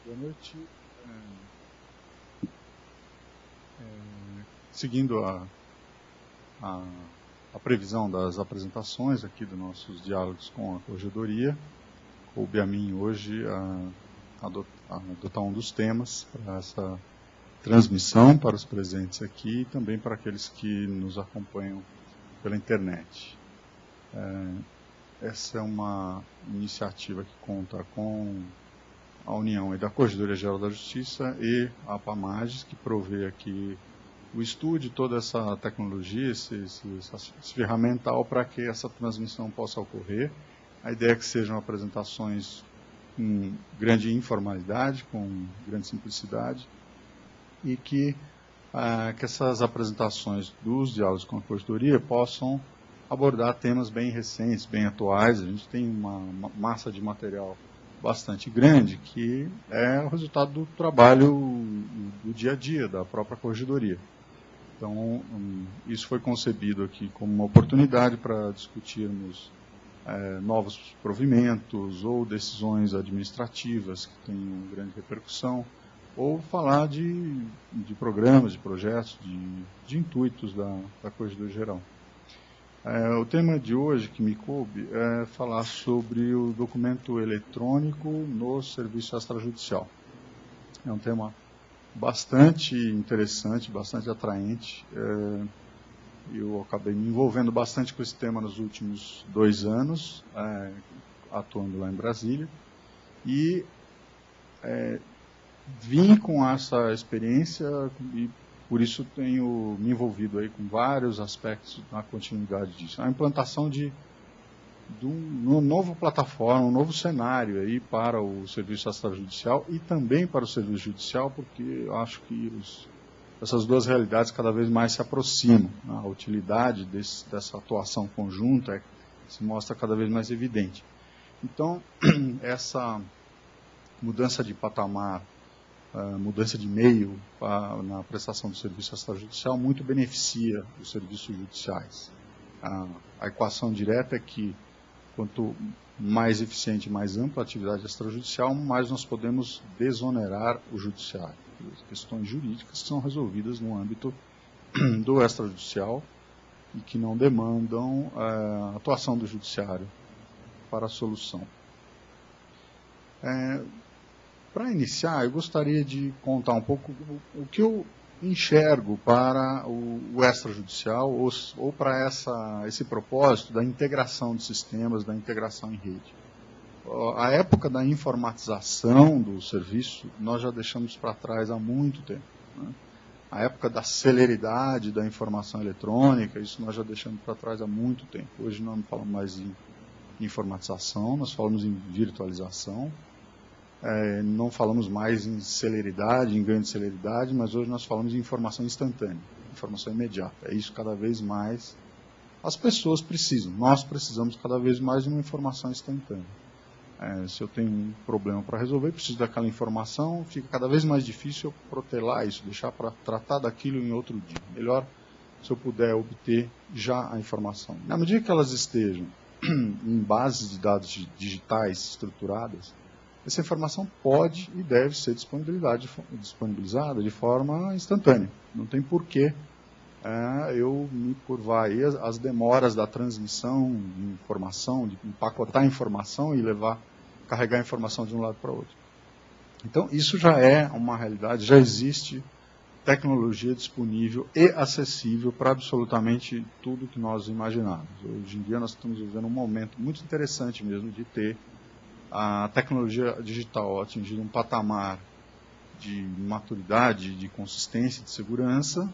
Boa noite. Seguindo a previsão das apresentações aqui dos nossos diálogos com a Corregedoria, coube a mim hoje adotar um dos temas para essa transmissão para os presentes aqui e também para aqueles que nos acompanham pela internet. Essa é uma iniciativa que conta com a união da Corregedoria Geral da Justiça e a APAMAGES, que provê aqui o estudo de toda essa tecnologia, esse ferramental para que essa transmissão possa ocorrer. A ideia é que sejam apresentações com grande informalidade, com grande simplicidade, e que essas apresentações dos diálogos com a Corregedoria possam abordar temas bem recentes, bem atuais. A gente tem uma massa de material bastante grande, que é o resultado do trabalho do dia a dia da própria Corregedoria. Então, isso foi concebido aqui como uma oportunidade para discutirmos novos provimentos ou decisões administrativas que tenham grande repercussão, ou falar de programas, de projetos, de intuitos da Corregedoria Geral. O tema de hoje que me coube é falar sobre o documento eletrônico no serviço extrajudicial. É um tema bastante interessante, bastante atraente. Eu acabei me envolvendo bastante com esse tema nos últimos 2 anos, atuando lá em Brasília, e vim com essa experiência e por isso tenho me envolvido aí com vários aspectos na continuidade disso. A implantação de uma nova plataforma, um novo cenário aí para o serviço extrajudicial e também para o serviço judicial, porque eu acho que essas duas realidades cada vez mais se aproximam. A utilidade dessa atuação conjunta se mostra cada vez mais evidente. Então, essa mudança de patamar, mudança de meio na prestação do serviço extrajudicial muito beneficia os serviços judiciais. A equação direta é que quanto mais eficiente e mais ampla a atividade extrajudicial, mais nós podemos desonerar o judiciário. As questões jurídicas que são resolvidas no âmbito do extrajudicial e que não demandam a atuação do judiciário para a solução. Para iniciar, eu gostaria de contar um pouco o que eu enxergo para o extrajudicial ou para esse propósito da integração de sistemas, da integração em rede. A época da informatização do serviço, nós já deixamos para trás há muito tempo. Né? A época da celeridade da informação eletrônica, isso nós já deixamos para trás há muito tempo. Hoje nós não falamos mais em informatização, nós falamos em virtualização. Não falamos mais em celeridade, em grande celeridade, mas hoje nós falamos em informação instantânea, informação imediata. É isso cada vez mais as pessoas precisam. Nós precisamos cada vez mais de uma informação instantânea. Se eu tenho um problema para resolver, preciso daquela informação, fica cada vez mais difícil eu protelar isso, deixar para tratar daquilo em outro dia. Melhor se eu puder obter já a informação. Na medida que elas estejam em bases de dados digitais estruturadas, essa informação pode e deve ser disponibilizada de forma instantânea. Não tem porquê eu me curvar aí as demoras da transmissão de informação, de empacotar a informação e carregar a informação de um lado para o outro. Então, isso já é uma realidade, já existe tecnologia disponível e acessível para absolutamente tudo que nós imaginamos. Hoje em dia nós estamos vivendo um momento muito interessante mesmo de ter a tecnologia digital atingindo um patamar de maturidade, de consistência, de segurança,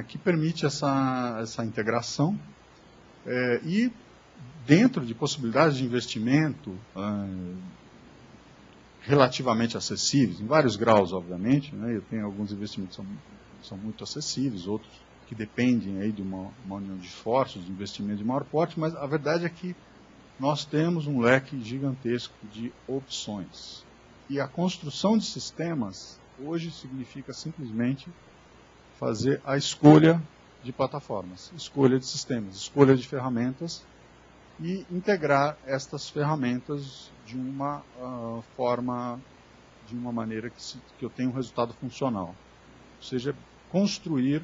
que permite essa integração e dentro de possibilidades de investimento relativamente acessíveis, em vários graus, obviamente, né? Eu tenho alguns investimentos que são muito acessíveis, outros que dependem aí de uma união de esforços, de investimento de maior porte, mas a verdade é que nós temos um leque gigantesco de opções. E a construção de sistemas, hoje, significa simplesmente fazer a escolha de plataformas, escolha de sistemas, escolha de ferramentas e integrar estas ferramentas de uma forma de uma maneira que eu tenha um resultado funcional. Ou seja, construir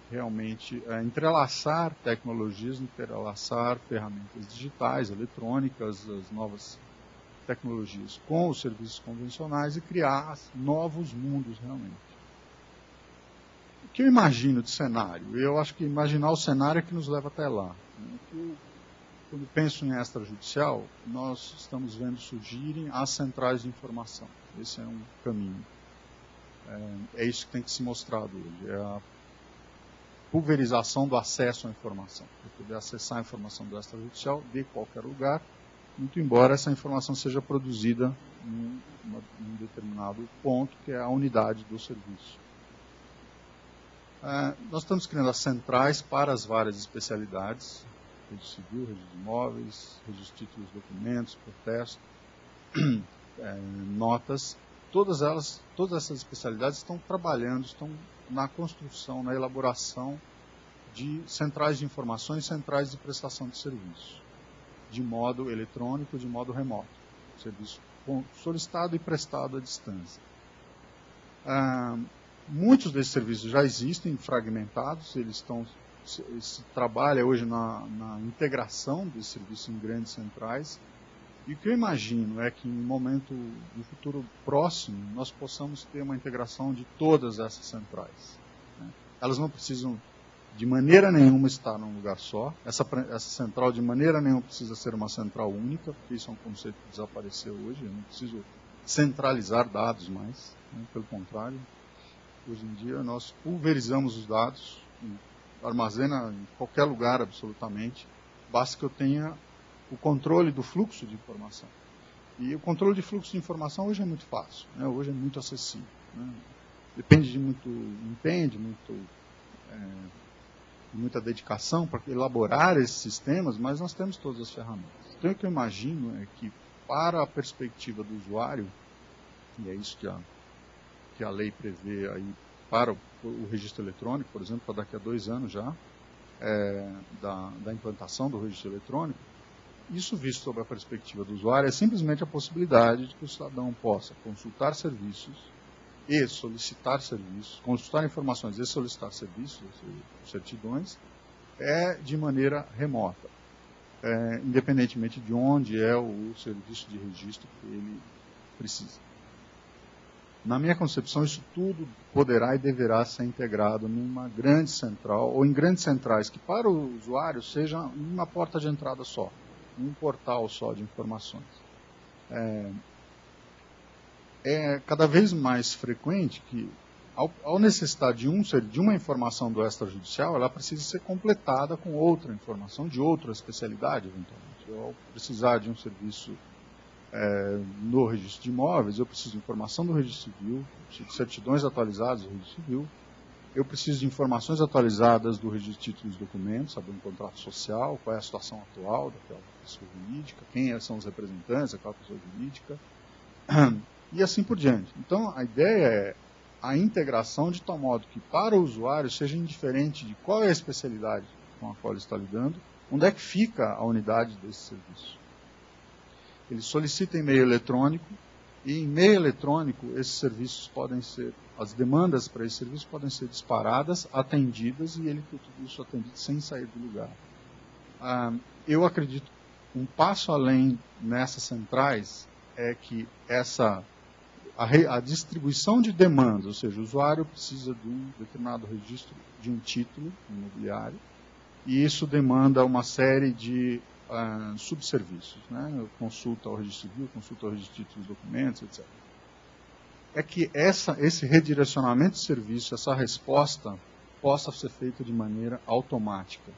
realmente, entrelaçar tecnologias, entrelaçar ferramentas digitais, eletrônicas, as novas tecnologias com os serviços convencionais e criar novos mundos realmente. O que eu imagino de cenário? Eu acho que imaginar o cenário é que nos leva até lá. Quando penso em extrajudicial, nós estamos vendo surgirem as centrais de informação. Esse é um caminho. É isso que tem que se mostrar hoje. É a pulverização do acesso à informação. Para poder acessar a informação do extrajudicial de qualquer lugar, muito embora essa informação seja produzida em um determinado ponto, que é a unidade do serviço. Nós estamos criando as centrais para as várias especialidades, registro civil, registro de imóveis, registro de títulos, documentos, protesto, notas. Todas essas especialidades estão trabalhando, estão na construção, na elaboração de centrais de informações, centrais de prestação de serviço, de modo eletrônico, de modo remoto, serviço solicitado e prestado à distância. Muitos desses serviços já existem fragmentados, se trabalha hoje na integração desses serviços em grandes centrais, e o que eu imagino é que em um momento de futuro próximo nós possamos ter uma integração de todas essas centrais. Elas não precisam de maneira nenhuma estar num lugar só. Essa central de maneira nenhuma precisa ser uma central única, porque isso é um conceito que desapareceu hoje. Eu não preciso centralizar dados mais, pelo contrário. Hoje em dia nós pulverizamos os dados, armazena em qualquer lugar absolutamente, basta que eu tenha o controle do fluxo de informação. E o controle de fluxo de informação hoje é muito fácil, hoje é muito acessível. Depende de muito empenho, muita dedicação para elaborar esses sistemas, mas nós temos todas as ferramentas. Então o que eu imagino é que, para a perspectiva do usuário, e é isso que a lei prevê aí para o registro eletrônico, por exemplo, para daqui a 2 anos já, da implantação do registro eletrônico, isso visto sob a perspectiva do usuário é simplesmente a possibilidade de que o cidadão possa consultar serviços e solicitar serviços, consultar informações e solicitar serviços, certidões, de maneira remota, independentemente de onde é o serviço de registro que ele precisa. Na minha concepção, isso tudo poderá e deverá ser integrado numa grande central, ou em grandes centrais, que para o usuário seja uma porta de entrada só, um portal só de informações. É cada vez mais frequente que, ao necessitar de uma informação do extrajudicial, ela precisa ser completada com outra informação de outra especialidade, eventualmente. Ao precisar de um serviço no registro de imóveis, eu preciso de informação do registro civil, eu preciso de certidões atualizadas do registro civil, eu preciso de informações atualizadas do registro de títulos e documentos, saber um contrato social, qual é a situação atual daquela pessoa jurídica, quem são os representantes daquela pessoa jurídica, e assim por diante. Então, a ideia é a integração de tal modo que, para o usuário, seja indiferente de qual é a especialidade com a qual ele está lidando, onde é que fica a unidade desse serviço. Ele solicita e-mail eletrônico, e em e-mail eletrônico, esses serviços podem ser, as demandas para esse serviço podem ser disparadas, atendidas, e ele tem tudo isso atendido sem sair do lugar. Eu acredito que um passo além nessas centrais é que a distribuição de demandas, ou seja, o usuário precisa de um determinado registro de um título imobiliário, e isso demanda uma série de subserviços, consulta ao registro civil, consulta ao registro de títulos e documentos, etc. É que esse redirecionamento de serviço, essa resposta, possa ser feita de maneira automática.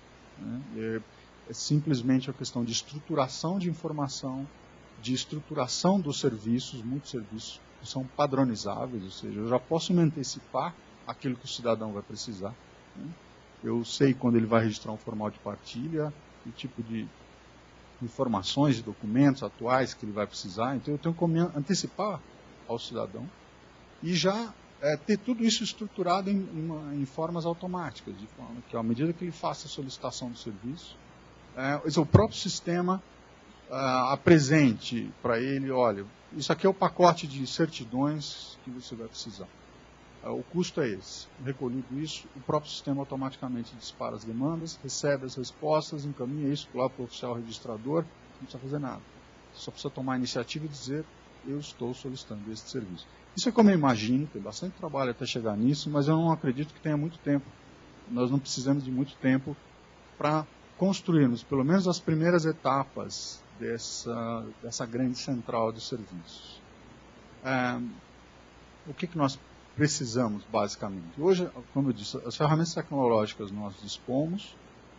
É simplesmente a questão de estruturação de informação, de estruturação dos serviços, muitos serviços que são padronizáveis, ou seja, eu já posso me antecipar aquilo que o cidadão vai precisar. Eu sei quando ele vai registrar um formal de partilha, o tipo de informações de documentos atuais que ele vai precisar, então eu tenho como antecipar ao cidadão e já ter tudo isso estruturado em formas automáticas, de forma que, à medida que ele faça a solicitação do serviço, o próprio sistema apresente para ele, olha, isso aqui é o pacote de certidões que você vai precisar. O custo é esse. Recolhido isso, o próprio sistema automaticamente dispara as demandas, recebe as respostas, encaminha isso lá para o oficial registrador, não precisa fazer nada. Só precisa tomar a iniciativa e dizer, eu estou solicitando esse serviço. Isso é como eu imagino, tem bastante trabalho até chegar nisso, mas eu não acredito que tenha muito tempo. Nós não precisamos de muito tempo para construirmos, pelo menos, as primeiras etapas dessa grande central de serviços. O que nós precisamos, basicamente? Hoje, como eu disse, as ferramentas tecnológicas nós dispomos,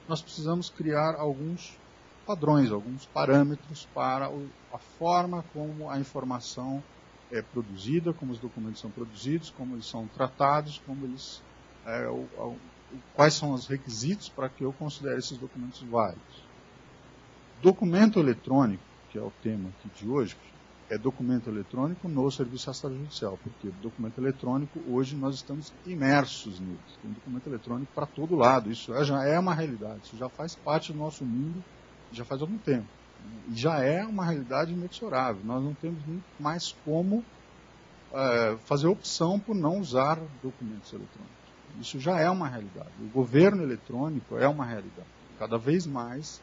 nós precisamos criar alguns padrões, alguns parâmetros para a forma como a informação é produzida, como os documentos são produzidos, como eles são tratados, como eles, quais são os requisitos para que eu considere esses documentos válidos. Documento eletrônico, que é o tema aqui de hoje, é documento eletrônico no serviço extrajudicial, porque documento eletrônico, hoje nós estamos imersos nisso. Tem documento eletrônico para todo lado, isso já é uma realidade, isso já faz parte do nosso mundo, já faz algum tempo. E já é uma realidade inexorável, nós não temos mais como fazer opção por não usar documentos eletrônicos. Isso já é uma realidade, o governo eletrônico é uma realidade. Cada vez mais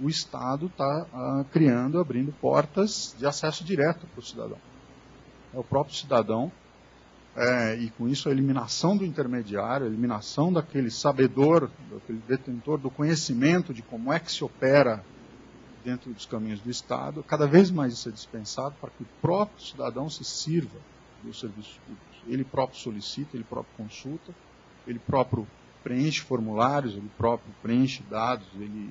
o Estado está abrindo portas de acesso direto para o cidadão. É o próprio cidadão, e com isso a eliminação do intermediário, a eliminação daquele sabedor, daquele detentor do conhecimento de como é que se opera dentro dos caminhos do Estado, cada vez mais isso é dispensado para que o próprio cidadão se sirva dos serviços públicos. Ele próprio solicita, ele próprio consulta, ele próprio preenche formulários, ele próprio preenche dados, ele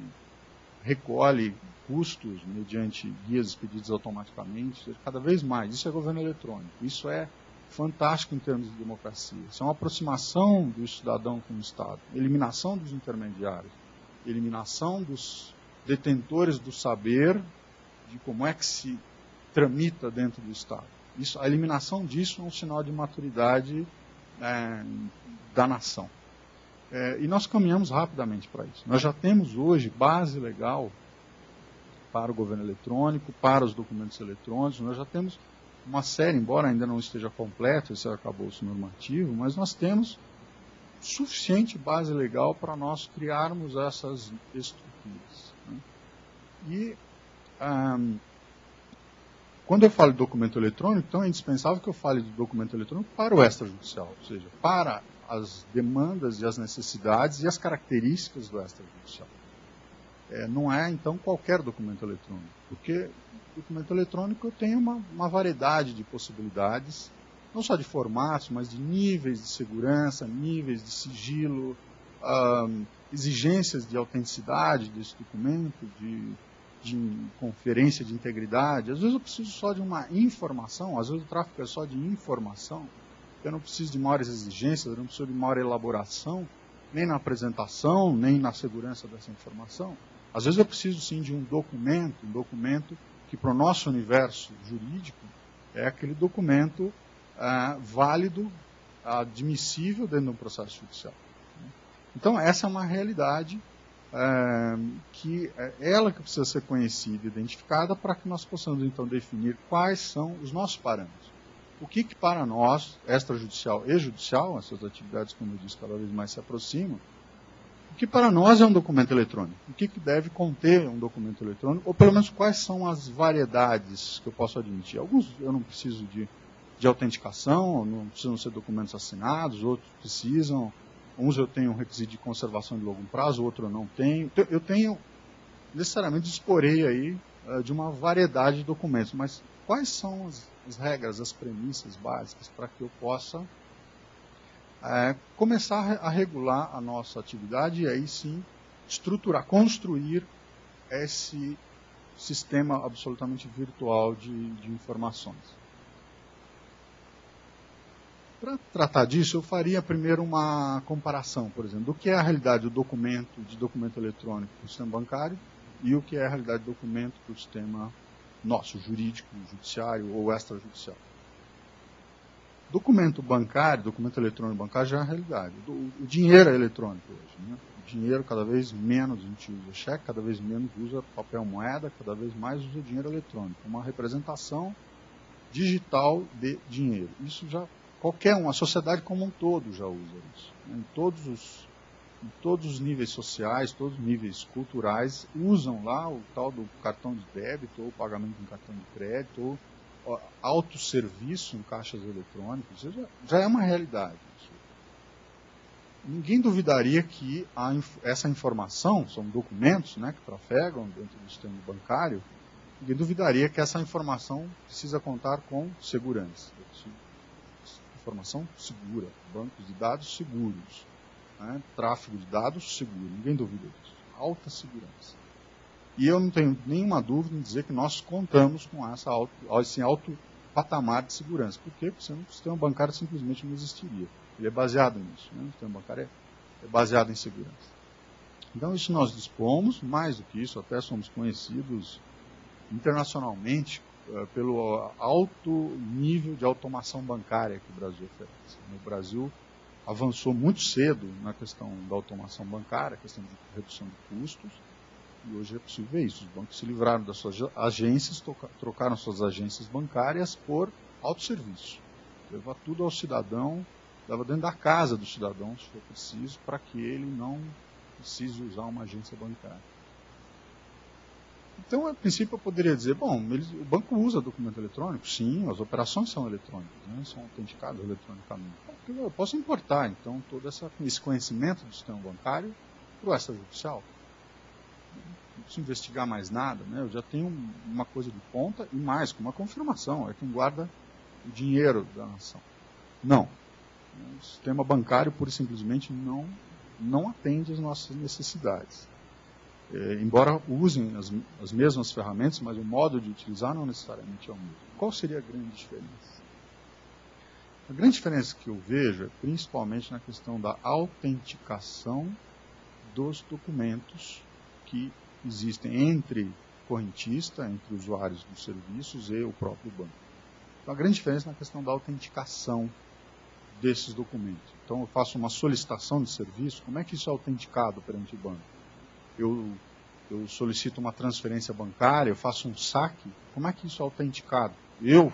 recolhe custos mediante guias expedidos automaticamente, cada vez mais. Isso é governo eletrônico. Isso é fantástico em termos de democracia. Isso é uma aproximação do cidadão com o Estado, eliminação dos intermediários, eliminação dos detentores do saber de como é que se tramita dentro do Estado. A eliminação disso é um sinal de maturidade da nação. E nós caminhamos rapidamente para isso. Nós já temos hoje base legal para o governo eletrônico, para os documentos eletrônicos, nós já temos uma série, embora ainda não esteja completo esse arcabouço normativo, mas nós temos suficiente base legal para nós criarmos essas estruturas. E quando eu falo de documento eletrônico, então é indispensável que eu fale de documento eletrônico para o extrajudicial, ou seja, para as demandas e as necessidades e as características do extrajudicial. Não é, então, qualquer documento eletrônico, porque documento eletrônico eu tenho uma variedade de possibilidades, não só de formatos, mas de níveis de segurança, níveis de sigilo, exigências de autenticidade desse documento, de conferência de integridade. Às vezes eu preciso só de uma informação, às vezes o tráfego é só de informação, eu não preciso de maiores exigências, eu não preciso de maior elaboração, nem na apresentação, nem na segurança dessa informação. Às vezes eu preciso sim de um documento que para o nosso universo jurídico é aquele documento válido, admissível dentro de um processo judicial. Então essa é uma realidade que é ela que precisa ser conhecida, identificada, para que nós possamos então definir quais são os nossos parâmetros. O que para nós, extrajudicial e judicial, essas atividades, como eu disse, cada vez mais se aproximam, o que para nós é um documento eletrônico? O que deve conter um documento eletrônico? Ou pelo menos quais são as variedades que eu posso admitir? Alguns eu não preciso de autenticação, não precisam ser documentos assinados, outros precisam, uns eu tenho um requisito de conservação de longo prazo, outro eu não tenho. Eu tenho, necessariamente disporei aí de uma variedade de documentos, mas quais são as regras, as premissas básicas para que eu possa começar a regular a nossa atividade e aí sim estruturar, construir esse sistema absolutamente virtual de informações. Para tratar disso, eu faria primeiro uma comparação, por exemplo, do que é a realidade do documento eletrônico para o sistema bancário e o que é a realidade do documento para o sistema nosso, jurídico, judiciário ou extrajudicial. Documento bancário, documento eletrônico bancário já é a realidade. O dinheiro é eletrônico hoje. Né? O dinheiro cada vez menos a gente usa cheque, cada vez menos usa papel moeda, cada vez mais usa dinheiro eletrônico. Uma representação digital de dinheiro. Isso já qualquer um, a sociedade como um todo já usa isso. Em todos os níveis sociais, todos os níveis culturais, usam lá o tal do cartão de débito, ou pagamento em cartão de crédito, ou autosserviço em caixas eletrônicos. Isso já é uma realidade. Isso. Ninguém duvidaria que essa informação, são documentos, né, que trafegam dentro do sistema bancário, ninguém duvidaria que essa informação precisa contar com segurança. Informação segura, bancos de dados seguros, né, tráfego de dados seguro, ninguém duvida disso. Alta segurança. E eu não tenho nenhuma dúvida em dizer que nós contamos com esse alto patamar de segurança. Por quê? Porque senão o sistema bancário simplesmente não existiria. Ele é baseado nisso. Né? O sistema bancário é baseado em segurança. Então, isso nós dispomos, mais do que isso, até somos conhecidos internacionalmente pelo alto nível de automação bancária que o Brasil oferece. O Brasil avançou muito cedo na questão da automação bancária, a questão de redução de custos, e hoje é possível ver isso. Os bancos se livraram das suas agências, trocaram suas agências bancárias por autosserviço. Leva tudo ao cidadão, leva dentro da casa do cidadão, se for preciso, para que ele não precise usar uma agência bancária. Então, a princípio, eu poderia dizer, bom, o banco usa documento eletrônico? Sim, as operações são eletrônicas, né, são autenticadas eletronicamente. Eu posso importar, então, todo esse conhecimento do sistema bancário para o extrajudicial. Não preciso investigar mais nada, né, eu já tenho uma coisa de ponta e mais, com uma confirmação, é quem guarda o dinheiro da nação. Não. O sistema bancário, pura e simplesmente, não atende às nossas necessidades. Embora usem as mesmas ferramentas, mas o modo de utilizar não necessariamente é o mesmo. Qual seria a grande diferença? A grande diferença que eu vejo é principalmente na questão da autenticação dos documentos que existem entre correntista, entre usuários dos serviços e o próprio banco. Então, a grande diferença é na questão da autenticação desses documentos. Então, eu faço uma solicitação de serviço, como é que isso é autenticado perante o banco? Eu solicito uma transferência bancária, eu faço um saque, como é que isso é autenticado? Eu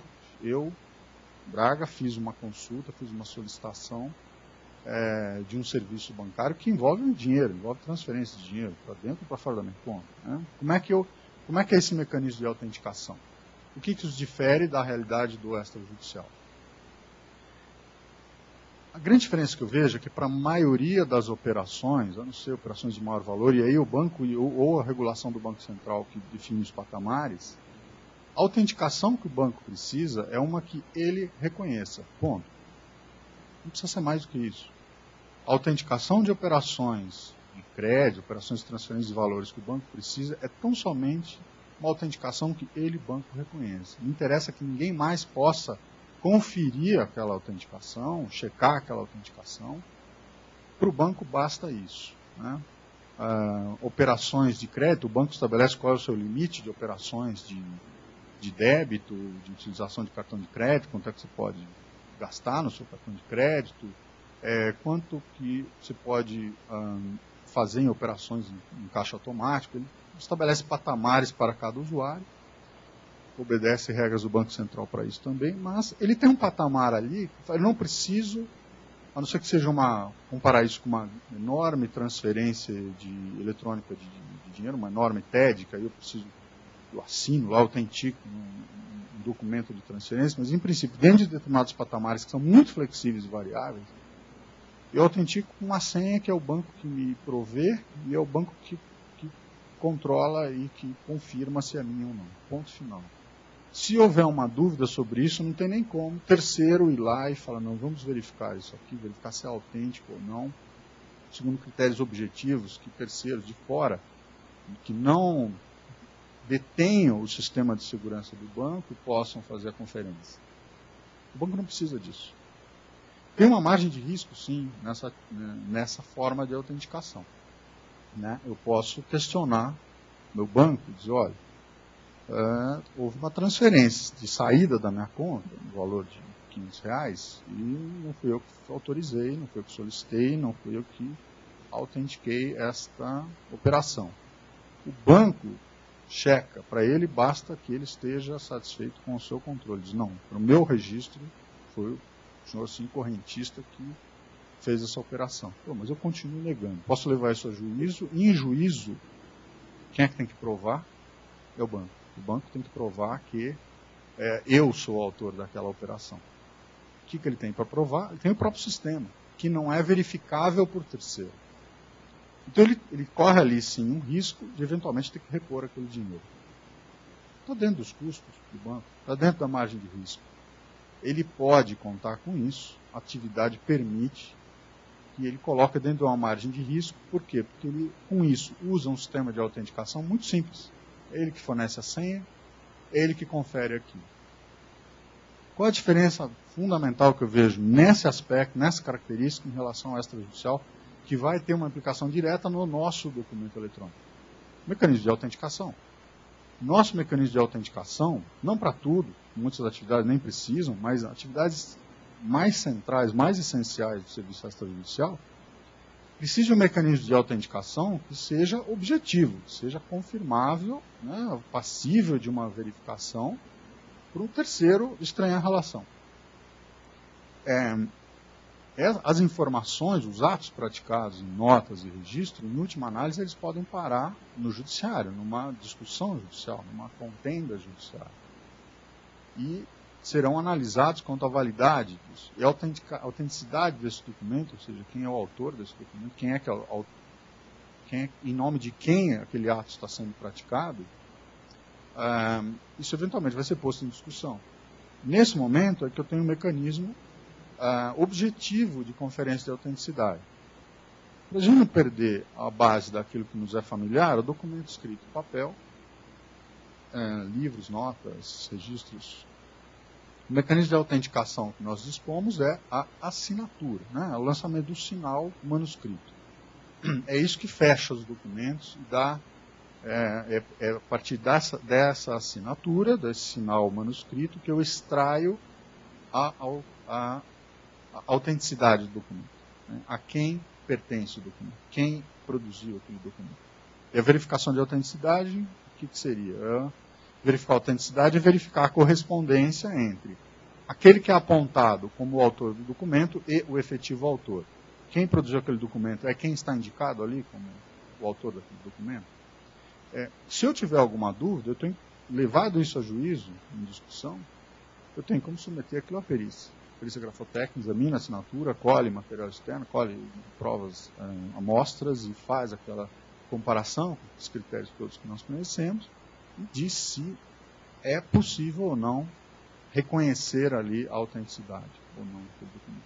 Braga, fiz uma consulta, fiz uma solicitação de um serviço bancário que envolve dinheiro, envolve transferência de dinheiro para dentro ou para fora da minha conta. Né? Como é que é esse mecanismo de autenticação? O que isso difere da realidade do extrajudicial? A grande diferença que eu vejo é que para a maioria das operações, a não ser operações de maior valor, e aí o banco ou a regulação do Banco Central que define os patamares, a autenticação que o banco precisa é uma que ele reconheça. Ponto. Não precisa ser mais do que isso. A autenticação de operações de crédito, operações de transferência de valores que o banco precisa é tão somente uma autenticação que ele, banco, reconhece. Não interessa que ninguém mais possa conferir aquela autenticação, checar aquela autenticação. Para o banco basta isso. Né? Operações de crédito, o banco estabelece qual é o seu limite de operações de débito, de utilização de cartão de crédito, quanto é que você pode gastar no seu cartão de crédito, quanto que você pode fazer em operações em caixa automático. Ele estabelece patamares para cada usuário, obedece regras do Banco Central para isso também, mas ele tem um patamar ali, eu não preciso, a não ser que seja comparar isso com uma enorme transferência eletrônica de dinheiro, uma enorme TED, que aí eu assino lá, autentico um documento de transferência, mas em princípio, dentro de determinados patamares que são muito flexíveis e variáveis, eu autentico com uma senha que é o banco que me provê e é o banco que controla e que confirma se é minha ou não. Ponto final. Se houver uma dúvida sobre isso, não tem nem como terceiro ir lá e falar, não, vamos verificar isso aqui, verificar se é autêntico ou não, segundo critérios objetivos, que terceiros de fora, que não detenham o sistema de segurança do banco, possam fazer a conferência. O banco não precisa disso. Tem uma margem de risco, sim, nessa forma de autenticação. Né? Eu posso questionar meu banco e dizer, olha, houve uma transferência de saída da minha conta, no valor de R$500, e não fui eu que autorizei, não fui eu que solicitei, não fui eu que autentiquei esta operação. O banco checa. Para ele, basta que ele esteja satisfeito com o seu controle. Diz, não, para o meu registro, foi o senhor, assim, correntista que fez essa operação. Pô, mas eu continuo negando. Posso levar isso a juízo? E em juízo, quem é que tem que provar? É o banco. O banco tem que provar que eu sou o autor daquela operação. O que ele tem para provar? Ele tem o próprio sistema, que não é verificável por terceiro. Então ele corre ali, sim, um risco de eventualmente ter que repor aquele dinheiro. Está dentro dos custos do banco, está dentro da margem de risco. Ele pode contar com isso, a atividade permite, e ele coloca dentro de uma margem de risco. Por quê? Porque ele, com isso, usa um sistema de autenticação muito simples. É ele que fornece a senha, é ele que confere aqui. Qual a diferença fundamental que eu vejo nesse aspecto, nessa característica, em relação ao extrajudicial, que vai ter uma aplicação direta no nosso documento eletrônico? Mecanismo de autenticação. Nosso mecanismo de autenticação, não para tudo, muitas atividades nem precisam, mas atividades mais centrais, mais essenciais do serviço extrajudicial, precisa de um mecanismo de autenticação que seja objetivo, que seja confirmável, né, passível de uma verificação, por um terceiro estranhar a relação. As informações, os atos praticados em notas e registro, em última análise, eles podem parar no judiciário, numa discussão judicial, numa contenda judicial. E serão analisados quanto à validade disso. E a autenticidade desse documento, ou seja, quem é o autor desse documento, em nome de quem aquele ato está sendo praticado, isso eventualmente vai ser posto em discussão. Nesse momento é que eu tenho um mecanismo objetivo de conferência de autenticidade. Para a gente não perder a base daquilo que nos é familiar, o documento escrito em papel, livros, notas, registros. O mecanismo de autenticação que nós dispomos é a assinatura, né? O lançamento do sinal manuscrito. É isso que fecha os documentos e dá, a partir dessa assinatura, desse sinal manuscrito, que eu extraio a autenticidade do documento. Né? A quem pertence o documento, quem produziu aquele documento. E a verificação de autenticidade, o que seria? Verificar a autenticidade é verificar a correspondência entre aquele que é apontado como o autor do documento e o efetivo autor. Quem produziu aquele documento é quem está indicado ali como o autor daquele documento. Se eu tiver alguma dúvida, eu tenho levado isso a juízo, em discussão, eu tenho como submeter aquilo à perícia. A perícia grafotécnica examina a assinatura, colhe material externo, colhe provas, amostras e faz aquela comparação com os critérios todos que nós conhecemos e diz se é possível ou não reconhecer ali a autenticidade ou não do documento.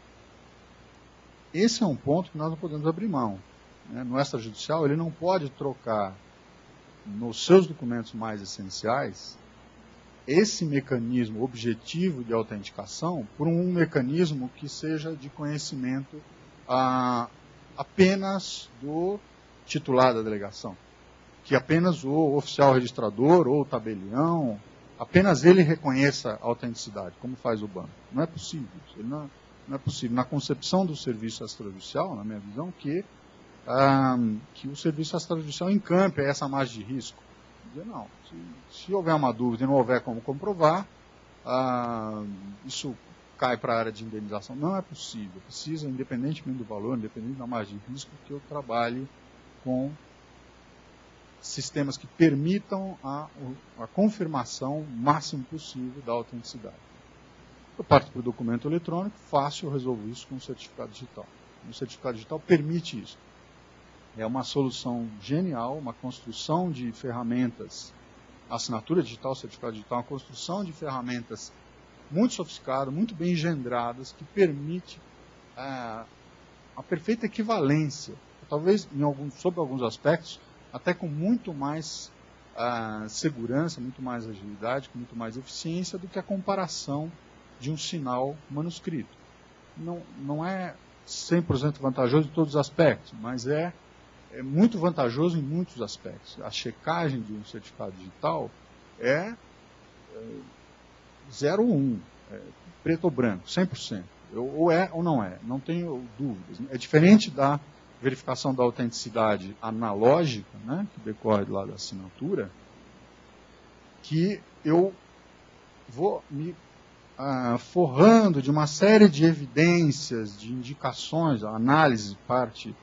Esse é um ponto que nós não podemos abrir mão. Né? No extrajudicial, ele não pode trocar nos seus documentos mais essenciais esse mecanismo objetivo de autenticação por um mecanismo que seja de conhecimento apenas do titular da delegação. Que apenas o oficial registrador ou o tabelião, apenas ele reconheça a autenticidade, como faz o banco. Não é possível. Não é possível. Na concepção do serviço extrajudicial, na minha visão, que o serviço extrajudicial encampe essa margem de risco. Dizer, não, se houver uma dúvida e não houver como comprovar, isso cai para a área de indenização. Não é possível. Precisa, independentemente do valor, independente da margem de risco, que eu trabalhe com sistemas que permitam a confirmação máximo possível da autenticidade. Eu parto para o documento eletrônico, fácil, eu resolvo isso com o certificado digital. O certificado digital permite isso. É uma solução genial, uma construção de ferramentas, a assinatura digital, o certificado digital, uma construção de ferramentas muito sofisticadas, muito bem engendradas, que permite a perfeita equivalência, talvez sob alguns aspectos, até com muito mais segurança, muito mais agilidade, com muito mais eficiência do que a comparação de um sinal manuscrito. Não é 100% vantajoso em todos os aspectos, mas é muito vantajoso em muitos aspectos. A checagem de um certificado digital é 0 ou 1, preto ou branco, 100%. Ou é ou não é, não tenho dúvidas. É diferente da verificação da autenticidade analógica, né, que decorre lá da assinatura, que eu vou me forrando de uma série de evidências, de indicações, a análise parte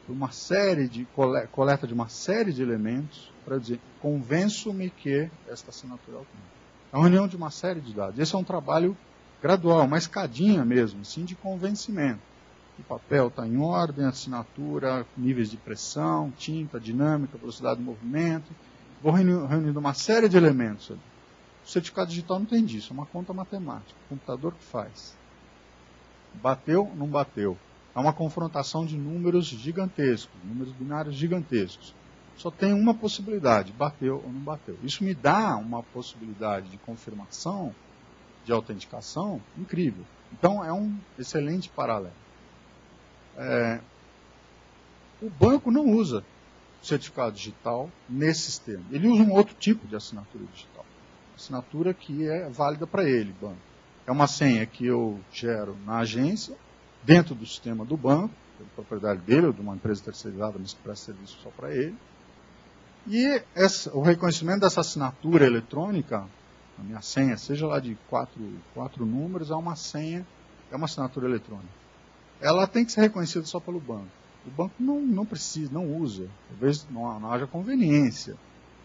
de uma série de coleta de uma série de elementos para dizer, convenço-me que esta assinatura é autêntica. É uma reunião de uma série de dados. Esse é um trabalho gradual, uma escadinha mesmo, assim, de convencimento. O papel está em ordem, a assinatura, níveis de pressão, tinta, dinâmica, velocidade do movimento. Vou reunindo uma série de elementos ali. O certificado digital não tem disso, é uma conta matemática, o computador que faz. Bateu, não bateu. É uma confrontação de números gigantescos, números binários gigantescos. Só tem uma possibilidade, bateu ou não bateu. Isso me dá uma possibilidade de confirmação, de autenticação, incrível. Então, é um excelente paralelo. O banco não usa certificado digital nesse sistema. Ele usa um outro tipo de assinatura digital. Assinatura que é válida para ele, banco. É uma senha que eu gero na agência, dentro do sistema do banco, da propriedade dele, ou de uma empresa terceirizada, mas que presta serviço só para ele. E o reconhecimento dessa assinatura eletrônica, a minha senha, seja lá de quatro números, é uma senha, é uma assinatura eletrônica. Ela tem que ser reconhecida só pelo banco. O banco não precisa, não usa. Talvez não haja conveniência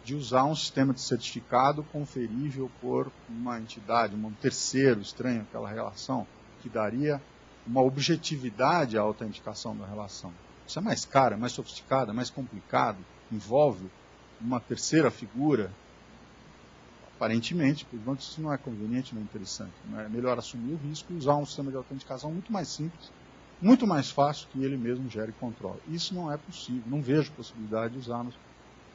de usar um sistema de certificado conferível por uma entidade, um terceiro estranho àquela relação, que daria uma objetividade à autenticação da relação. Isso é mais caro, é mais sofisticado, é mais complicado, envolve uma terceira figura. Aparentemente, para os bancos isso não é conveniente, não é interessante. É melhor assumir o risco e usar um sistema de autenticação muito mais simples, muito mais fácil que ele mesmo gere e controle. Isso não é possível, não vejo possibilidade de usarmos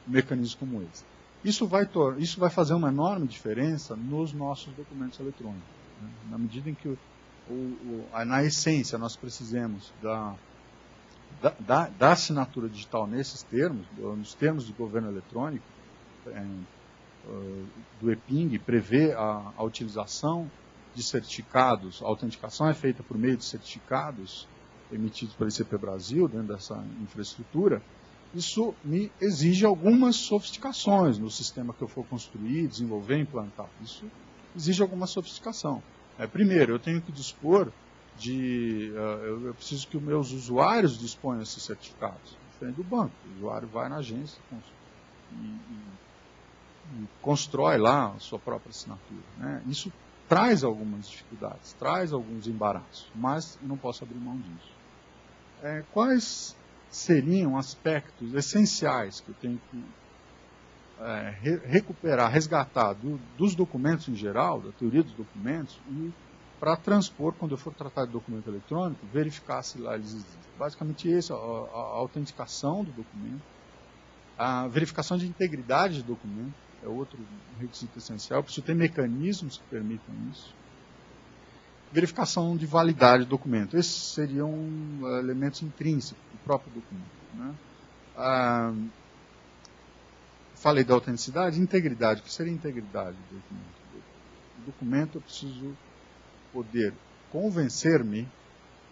mecanismos como esse. Isso vai fazer uma enorme diferença nos nossos documentos eletrônicos. Né? Na medida em que, na essência, nós precisemos da assinatura digital nesses termos, nos termos de governo eletrônico, do EPING, prevê a utilização de certificados, a autenticação é feita por meio de certificados emitidos pelo ICP Brasil, dentro dessa infraestrutura. Isso me exige algumas sofisticações no sistema que eu for construir, desenvolver, implantar. Isso exige alguma sofisticação. Primeiro, eu tenho que dispor eu preciso que os meus usuários disponham desses certificados, diferente do banco. O usuário vai na agência e constrói lá a sua própria assinatura. Né? Isso traz algumas dificuldades, traz alguns embaraços, mas eu não posso abrir mão disso. Quais seriam aspectos essenciais que eu tenho que recuperar, resgatar dos documentos em geral, da teoria dos documentos, e para transpor, quando eu for tratar de documento eletrônico, verificar se lá eles existem. Basicamente isso, a autenticação do documento, a verificação de integridade do documento, é outro requisito essencial. Eu preciso ter mecanismos que permitam isso. Verificação de validade do documento. Esses seriam elementos intrínsecos do próprio documento. Né? Falei da autenticidade, integridade. O que seria integridade do documento? O documento eu preciso poder convencer-me,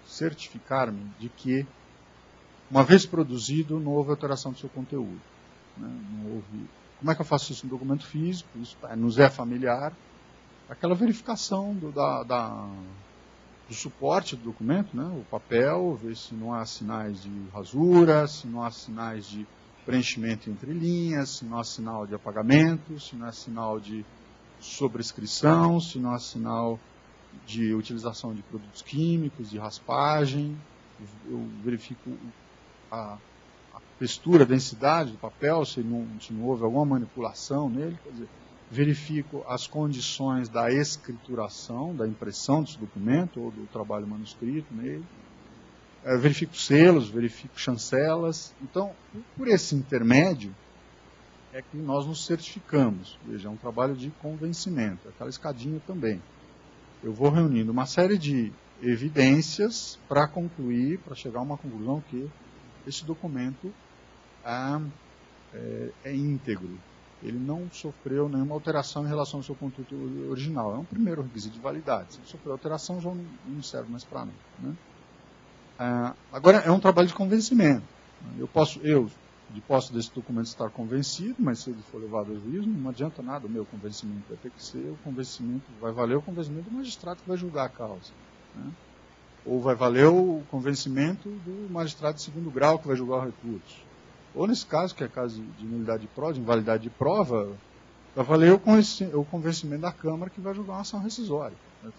certificar-me de que, uma vez produzido, não houve alteração do seu conteúdo. Né? Não houve... Como é que eu faço isso no documento físico? Isso nos é familiar. Aquela verificação do suporte do documento, né? O papel, ver se não há sinais de rasura, se não há sinais de preenchimento entre linhas, se não há sinal de apagamento, se não há sinal de sobrescrição, se não há sinal de utilização de produtos químicos, de raspagem. Eu verifico a textura, a densidade do papel, se não houve alguma manipulação nele. Quer dizer, verifico as condições da escrituração, da impressão desse documento, ou do trabalho manuscrito nele. Verifico selos, verifico chancelas. Então, por esse intermédio, é que nós nos certificamos. Veja, é um trabalho de convencimento, aquela escadinha também. Eu vou reunindo uma série de evidências para concluir, para chegar a uma conclusão que esse documento é íntegro. Ele não sofreu nenhuma alteração em relação ao seu conteúdo original. É um primeiro requisito de validade. Se sofreu alteração, já não serve mais para mim. Né? Agora, é um trabalho de convencimento. Eu, de posse desse documento estar convencido, mas se ele for levado ao juízo, não adianta nada o meu convencimento, vai ter que ser o convencimento, vai valer o convencimento do magistrado que vai julgar a causa, né? Ou vai valer o convencimento do magistrado de segundo grau que vai julgar o recurso. Ou nesse caso, que é caso de nulidade de prova, de invalidade de prova, vai valer o convencimento da Câmara que vai julgar uma ação rescisória, né?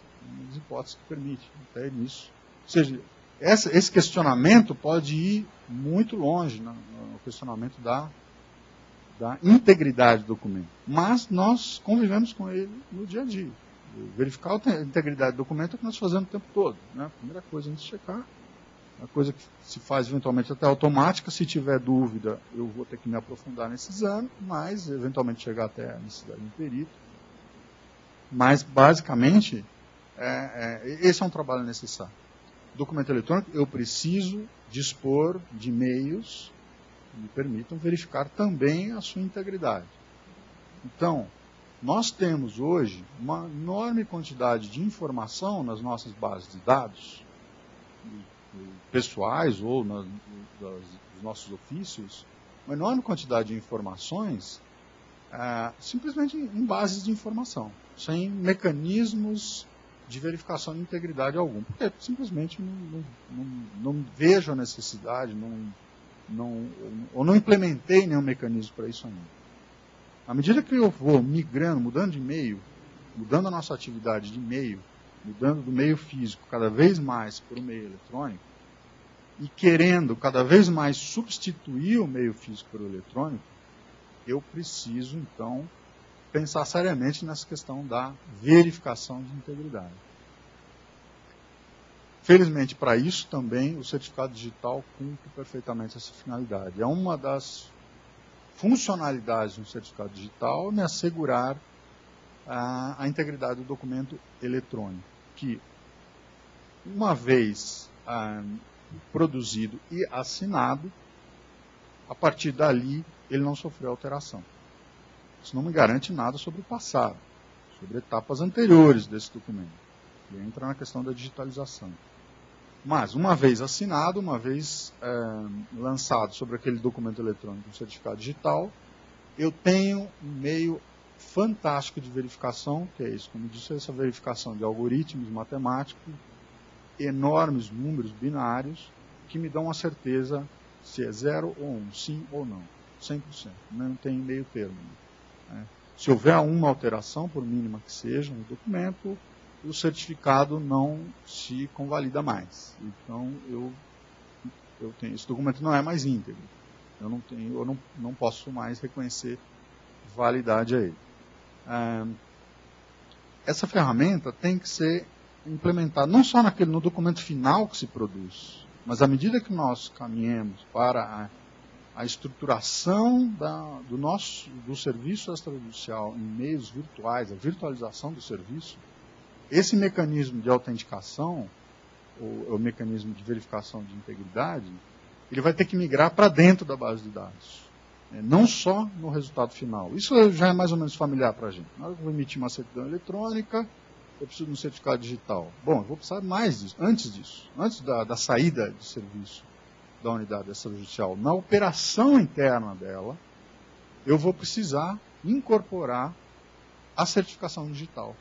As hipóteses que permite, até nisso. Ou seja, esse questionamento pode ir muito longe no questionamento da integridade do documento. Mas nós convivemos com ele no dia a dia. Verificar a integridade do documento é o que nós fazemos o tempo todo, né? A primeira coisa antes de checar, a coisa que se faz eventualmente até automática. Se tiver dúvida, eu vou ter que me aprofundar nesse exame, mas eventualmente chegar até a necessidade de um perito. Mas, basicamente, esse é um trabalho necessário. Documento eletrônico, eu preciso dispor de meios que me permitam verificar também a sua integridade. Então, nós temos hoje uma enorme quantidade de informação nas nossas bases de dados, pessoais ou dos nossos ofícios, uma enorme quantidade de informações simplesmente em bases de informação, sem mecanismos de verificação de integridade algum, porque simplesmente não vejo a necessidade, ou não implementei nenhum mecanismo para isso ainda. À medida que eu vou migrando, mudando de meio, mudando a nossa atividade de meio, mudando do meio físico cada vez mais para o meio eletrônico, e querendo cada vez mais substituir o meio físico pelo eletrônico, eu preciso, então, pensar seriamente nessa questão da verificação de integridade. Felizmente, para isso também, o certificado digital cumpre perfeitamente essa finalidade. É uma das funcionalidades do certificado digital, né, assegurar a integridade do documento eletrônico, que, uma vez produzido e assinado, a partir dali ele não sofreu alteração. Isso não me garante nada sobre o passado, sobre etapas anteriores desse documento. E entra na questão da digitalização. Mas, uma vez assinado, uma vez lançado sobre aquele documento eletrônico, um certificado digital, eu tenho um meio fantástico de verificação, que é isso, como disse, essa verificação de algoritmos matemáticos, enormes números binários, que me dão a certeza se é 0 ou 1, sim ou não, 100%, não tem meio termo. Né? Se houver uma alteração, por mínima que seja, no documento, o certificado não se convalida mais. Então, eu tenho, esse documento não é mais íntegro. Eu não posso mais reconhecer validade a ele. Essa ferramenta tem que ser implementada não só no documento final que se produz, mas à medida que nós caminhamos para a estruturação do serviço extrajudicial em meios virtuais, a virtualização do serviço, esse mecanismo de autenticação, ou o mecanismo de verificação de integridade, ele vai ter que migrar para dentro da base de dados. Não só no resultado final. Isso já é mais ou menos familiar para a gente. Na hora que eu vou emitir uma certidão eletrônica, eu preciso de um certificado digital. Bom, eu vou precisar mais disso, antes da saída de serviço da unidade extrajudicial. Na operação interna dela, eu vou precisar incorporar a certificação digital.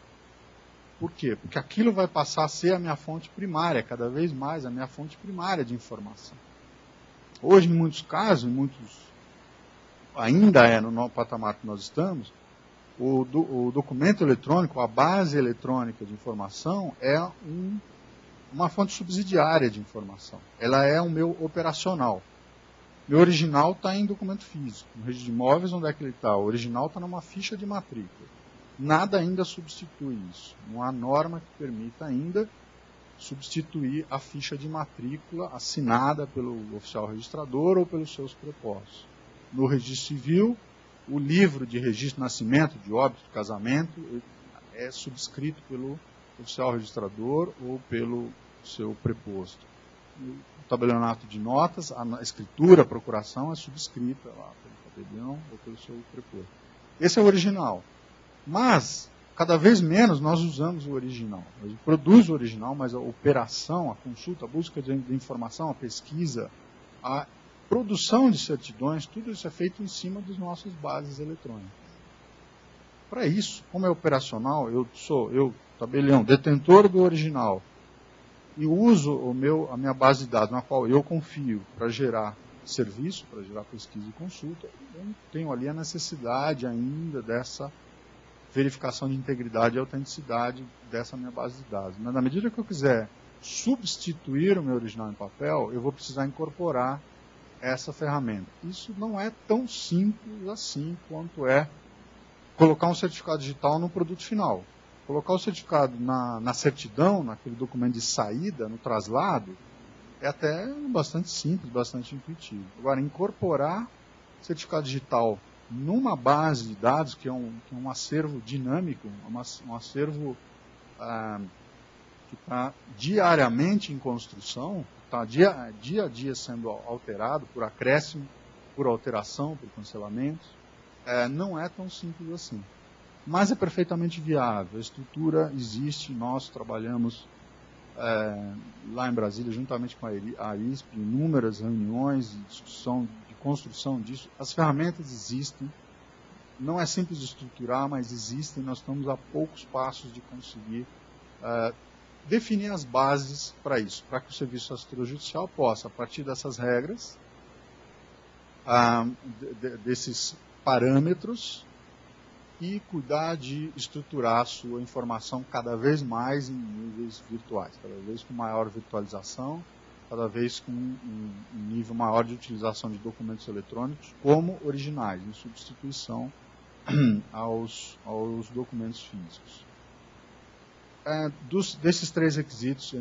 Por quê? Porque aquilo vai passar a ser a minha fonte primária, cada vez mais a minha fonte primária de informação. Hoje, em muitos casos, ainda é no patamar que nós estamos, o documento eletrônico, a base eletrônica de informação, é uma fonte subsidiária de informação. Ela é o meu operacional. Meu original está em documento físico. No registro de imóveis, onde é que ele está? O original está numa ficha de matrícula. Nada ainda substitui isso. Não há norma que permita ainda substituir a ficha de matrícula assinada pelo oficial registrador ou pelos seus prepostos. No registro civil, o livro de registro de nascimento, de óbito, de casamento, é subscrito pelo oficial registrador ou pelo seu preposto. O tabelionato de notas, a escritura, a procuração é subscrita lá pelo tabelião ou pelo seu preposto. Esse é o original. Mas, cada vez menos nós usamos o original. A gente produz o original, mas a operação, a consulta, a busca de informação, a pesquisa, produção de certidões, tudo isso é feito em cima das nossas bases eletrônicas. Para isso, como é operacional, eu, Tabelião, detentor do original, e uso a minha base de dados, na qual eu confio para gerar serviço, para gerar pesquisa e consulta, eu tenho ali a necessidade ainda dessa verificação de integridade e autenticidade dessa minha base de dados. Mas na medida que eu quiser substituir o meu original em papel, eu vou precisar incorporar essa ferramenta. Isso não é tão simples assim quanto é colocar um certificado digital no produto final. Colocar o certificado na certidão, naquele documento de saída, no traslado, é até bastante simples, bastante intuitivo. Agora, incorporar certificado digital numa base de dados, que é um acervo dinâmico, um acervo que está diariamente em construção, está dia a dia sendo alterado por acréscimo, por alteração, por cancelamento, não é tão simples assim. Mas é perfeitamente viável, a estrutura existe, nós trabalhamos lá em Brasília, juntamente com a ISP, inúmeras reuniões de discussão, de construção disso. As ferramentas existem, não é simples de estruturar, mas existem, nós estamos a poucos passos de conseguir definir as bases para isso, para que o Serviço Extrajudicial possa, a partir dessas regras, desses parâmetros, e cuidar de estruturar a sua informação cada vez mais em níveis virtuais, cada vez com maior virtualização, cada vez com um nível maior de utilização de documentos eletrônicos como originais, em substituição aos documentos físicos. Desses três requisitos,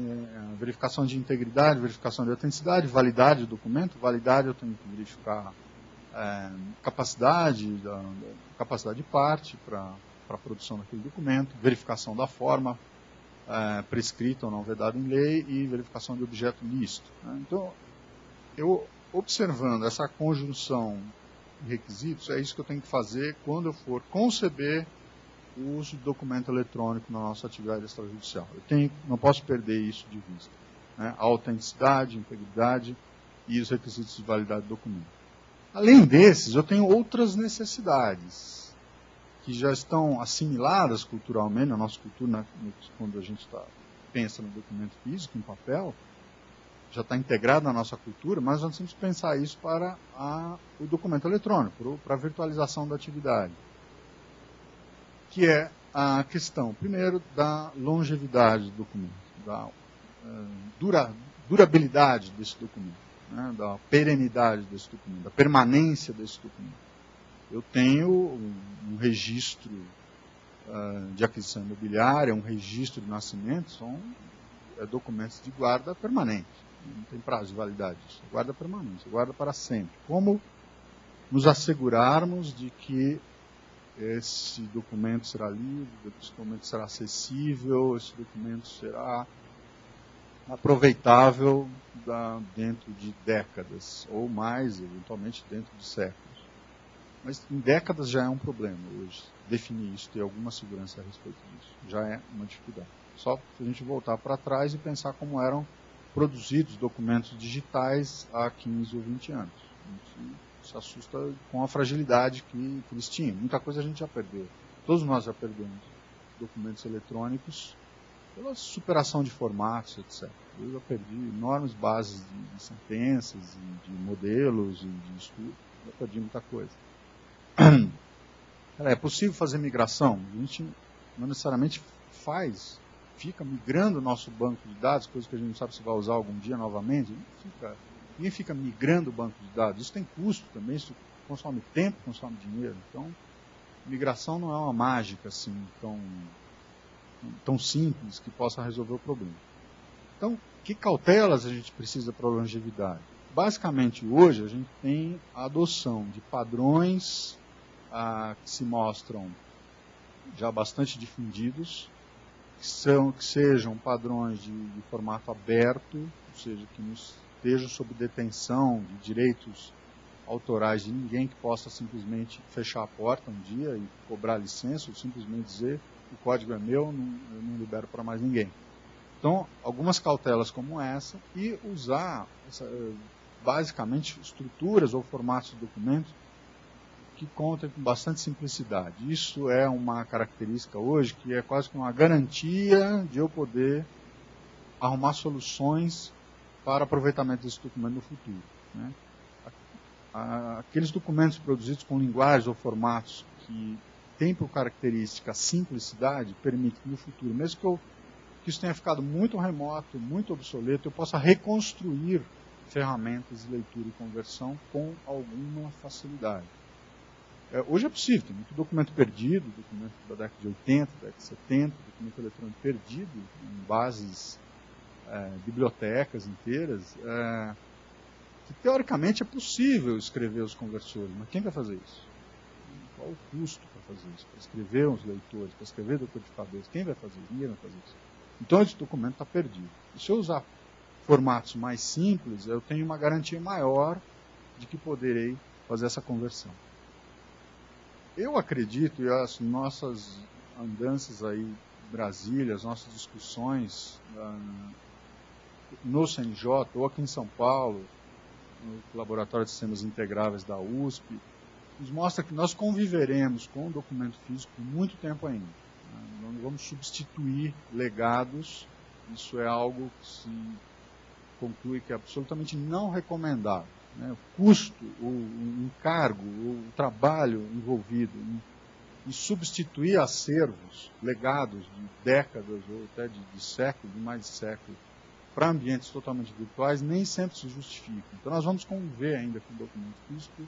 verificação de integridade, verificação de autenticidade, validade do documento. Validade eu tenho que verificar capacidade de parte para a produção daquele documento, verificação da forma prescrita ou não vedada em lei e verificação de objeto lícito. Então, eu observando essa conjunção de requisitos, é isso que eu tenho que fazer quando eu for conceber o uso de documento eletrônico na nossa atividade extrajudicial. Não posso perder isso de vista. A autenticidade, integridade e os requisitos de validade do documento. Além desses, eu tenho outras necessidades que já estão assimiladas culturalmente, na nossa cultura, quando a gente pensa no documento físico, em papel, já está integrado na nossa cultura, mas nós temos que pensar isso para o documento eletrônico, para a virtualização da atividade, que é a questão, primeiro, da longevidade do documento, da durabilidade desse documento. Da perenidade desse documento, da permanência desse documento. Eu tenho um registro de aquisição imobiliária, um registro de nascimento, são documentos de guarda permanente. Não tem prazo de validade, isso é guarda permanente, guarda para sempre. Como nos assegurarmos de que esse documento será lido, esse documento será acessível, esse documento será aproveitável dentro de décadas, ou mais, eventualmente dentro de séculos. Mas em décadas já é um problema hoje, definir isso, ter alguma segurança a respeito disso. Já é uma dificuldade. Só se a gente voltar para trás e pensar como eram produzidos documentos digitais há 15 ou 20 anos. A gente se assusta com a fragilidade que eles tinham. Muita coisa a gente já perdeu. Todos nós já perdemos documentos eletrônicos pela superação de formatos, etc. Eu já perdi enormes bases de sentenças, de modelos, de estudo. Já perdi muita coisa. É possível fazer migração? A gente não necessariamente fica migrando o nosso banco de dados, coisa que a gente não sabe se vai usar algum dia novamente. Ninguém fica migrando o banco de dados. Isso tem custo também, isso consome tempo, consome dinheiro. Então, migração não é uma mágica assim, tão simples que possa resolver o problema. Então, que cautelas a gente precisa para a longevidade? Basicamente, hoje, a gente tem a adoção de padrões que se mostram já bastante difundidos, que sejam padrões de formato aberto, ou seja, que não estejam sob detenção de direitos autorais de ninguém que possa simplesmente fechar a porta um dia e cobrar licença, ou simplesmente dizer o código é meu, eu não libero para mais ninguém. Então, algumas cautelas como essa, e usar basicamente, estruturas ou formatos de documentos que contem com bastante simplicidade. Isso é uma característica hoje que é quase que uma garantia de eu poder arrumar soluções para aproveitamento desse documento no futuro, né? Aqueles documentos produzidos com linguagens ou formatos que têm por característica a simplicidade permitem que no futuro, mesmo que isso tenha ficado muito remoto, muito obsoleto, eu possa reconstruir ferramentas de leitura e conversão com alguma facilidade. Hoje é possível, tem muito documento perdido, documento da década de 80, década de 70, documento eletrônico perdido em bases, bibliotecas inteiras, que teoricamente é possível escrever os conversores, mas quem vai fazer isso? Qual o custo para fazer isso? Para escrever os leitores, para escrever decodificadores, quem vai fazer isso? Ninguém vai fazer isso. Então esse documento está perdido. E se eu usar formatos mais simples, eu tenho uma garantia maior de que poderei fazer essa conversão. Eu acredito, e as nossas andanças aí em Brasília, as nossas discussões no CNJ, ou aqui em São Paulo, no Laboratório de Sistemas Integráveis da USP, nos mostra que nós conviveremos com o documento físico por muito tempo ainda. Nós não vamos substituir legados, isso é algo que se conclui que é absolutamente não recomendável. O custo, o encargo, o trabalho envolvido em substituir acervos, legados de décadas ou até de séculos, de mais de séculos, para ambientes totalmente virtuais, nem sempre se justifica. Então nós vamos conviver ainda com o documento físico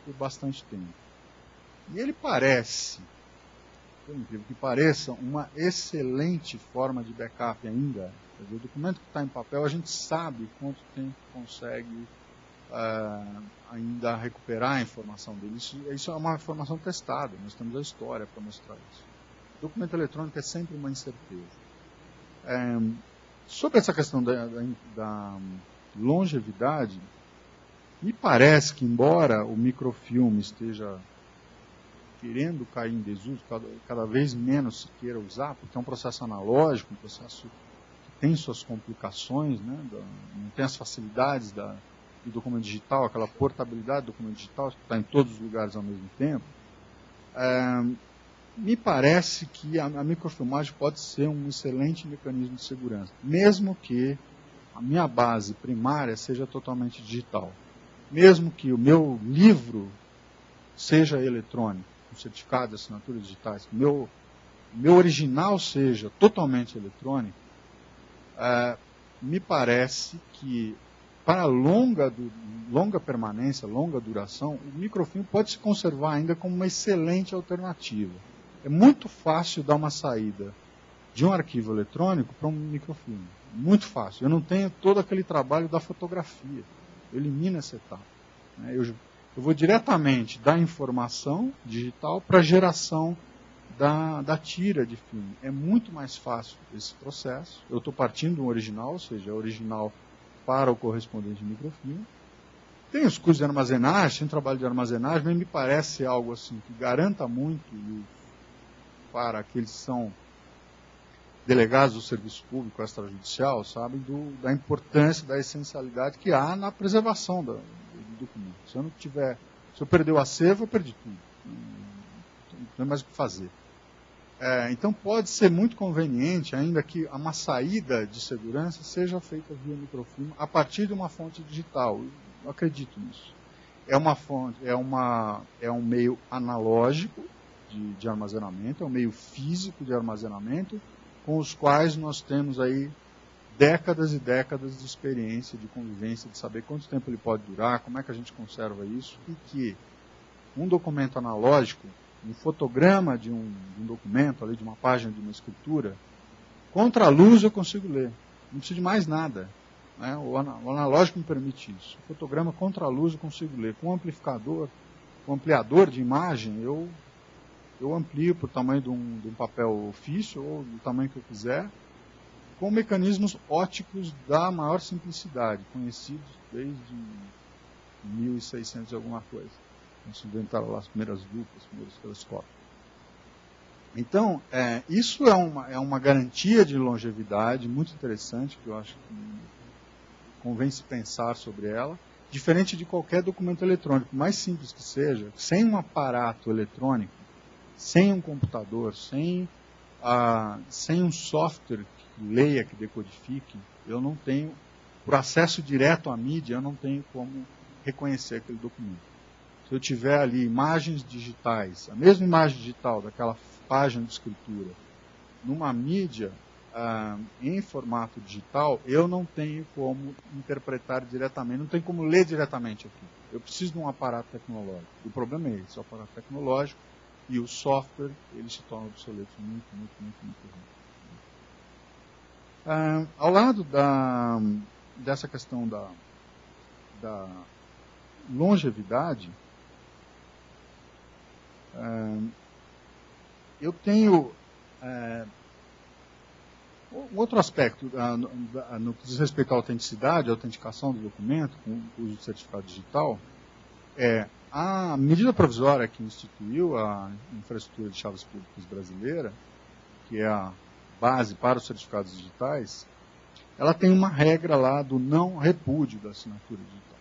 por bastante tempo. E ele parece, por incrível que pareça, uma excelente forma de backup ainda. Quer dizer, o documento que está em papel, a gente sabe quanto tempo consegue ainda recuperar a informação dele. Isso é uma informação testada, nós temos a história para mostrar isso. O documento eletrônico é sempre uma incerteza. Sobre essa questão da longevidade, me parece que, embora o microfilme esteja querendo cair em desuso, cada vez menos se queira usar, porque é um processo analógico, um processo que tem suas complicações, né, não tem as facilidades do documento digital, aquela portabilidade do documento digital, que está em todos os lugares ao mesmo tempo, me parece que a microfilmagem pode ser um excelente mecanismo de segurança, mesmo que a minha base primária seja totalmente digital. Mesmo que o meu livro seja eletrônico, com certificado de assinaturas digitais, que o meu original seja totalmente eletrônico, me parece que para longa permanência, longa duração, o microfilme pode se conservar ainda como uma excelente alternativa. É muito fácil dar uma saída de um arquivo eletrônico para um microfilme. Muito fácil. Eu não tenho todo aquele trabalho da fotografia. Eu elimino essa etapa. Eu vou diretamente da informação digital para a geração da tira de filme. É muito mais fácil esse processo. Eu estou partindo do original, ou seja, original para o correspondente microfilme. Tem os custos de armazenagem, tem trabalho de armazenagem, mas me parece algo assim que garanta muito para aqueles que são delegados do serviço público extrajudicial, sabem da importância, da essencialidade que há na preservação do documento. Se eu perder o acervo, eu perdi tudo. Não tem mais o que fazer. Então pode ser muito conveniente, ainda que uma saída de segurança seja feita via microfilme a partir de uma fonte digital. Eu acredito nisso. É um meio analógico de armazenamento, é um meio físico de armazenamento, com os quais nós temos aí décadas e décadas de experiência, de convivência, de saber quanto tempo ele pode durar, como é que a gente conserva isso, e que um documento analógico, um fotograma de um documento, ali, de uma página de uma escritura, contra a luz eu consigo ler, não preciso de mais nada. Né? O analógico me permite isso. O fotograma contra a luz eu consigo ler. Com um ampliador de imagem, eu amplio para o tamanho de um papel ofício, ou do tamanho que eu quiser, com mecanismos óticos da maior simplicidade, conhecidos desde 1600 e alguma coisa. Se inventaram lá as primeiras lupas, os primeiros telescópios. Então, isso é uma garantia de longevidade muito interessante, que eu acho que convém se pensar sobre ela, Diferente de qualquer documento eletrônico, mais simples que seja, sem um aparato eletrônico, sem um computador, sem um software que leia, que decodifique, eu não tenho, por acesso direto à mídia, eu não tenho como reconhecer aquele documento. Se eu tiver ali imagens digitais, a mesma imagem digital daquela página de escritura, numa mídia em formato digital, eu não tenho como interpretar diretamente, não tenho como ler diretamente aqui. Eu preciso de um aparato tecnológico. O problema é esse, o aparato tecnológico e o software, eles se tornam obsoletos muito rápido. Ao lado dessa questão da longevidade, eu tenho um outro aspecto no que diz respeito à autenticidade, à autenticação do documento com o uso do certificado digital, a medida provisória que instituiu a infraestrutura de chaves públicas brasileira, que é a base para os certificados digitais, ela tem uma regra lá do não repúdio da assinatura digital.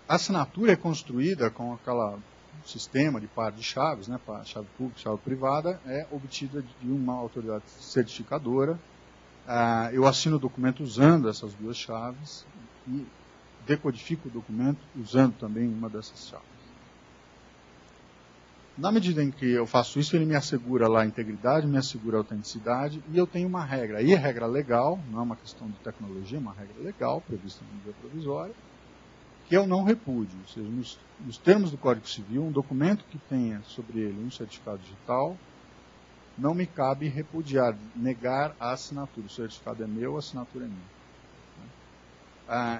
A assinatura é construída com aquele sistema de par de chaves, né, chave pública e chave privada, é obtida de uma autoridade certificadora. Eu assino o documento usando essas duas chaves e decodifico o documento usando também uma dessas chaves. Na medida em que eu faço isso, ele me assegura lá a integridade, me assegura a autenticidade, e eu tenho uma regra. Aí é regra legal, não é uma questão de tecnologia, é uma regra legal, prevista na medida provisória, que é o não repúdio. Ou seja, nos termos do Código Civil, um documento que tenha sobre ele um certificado digital, não me cabe repudiar, negar a assinatura. O certificado é meu, a assinatura é minha.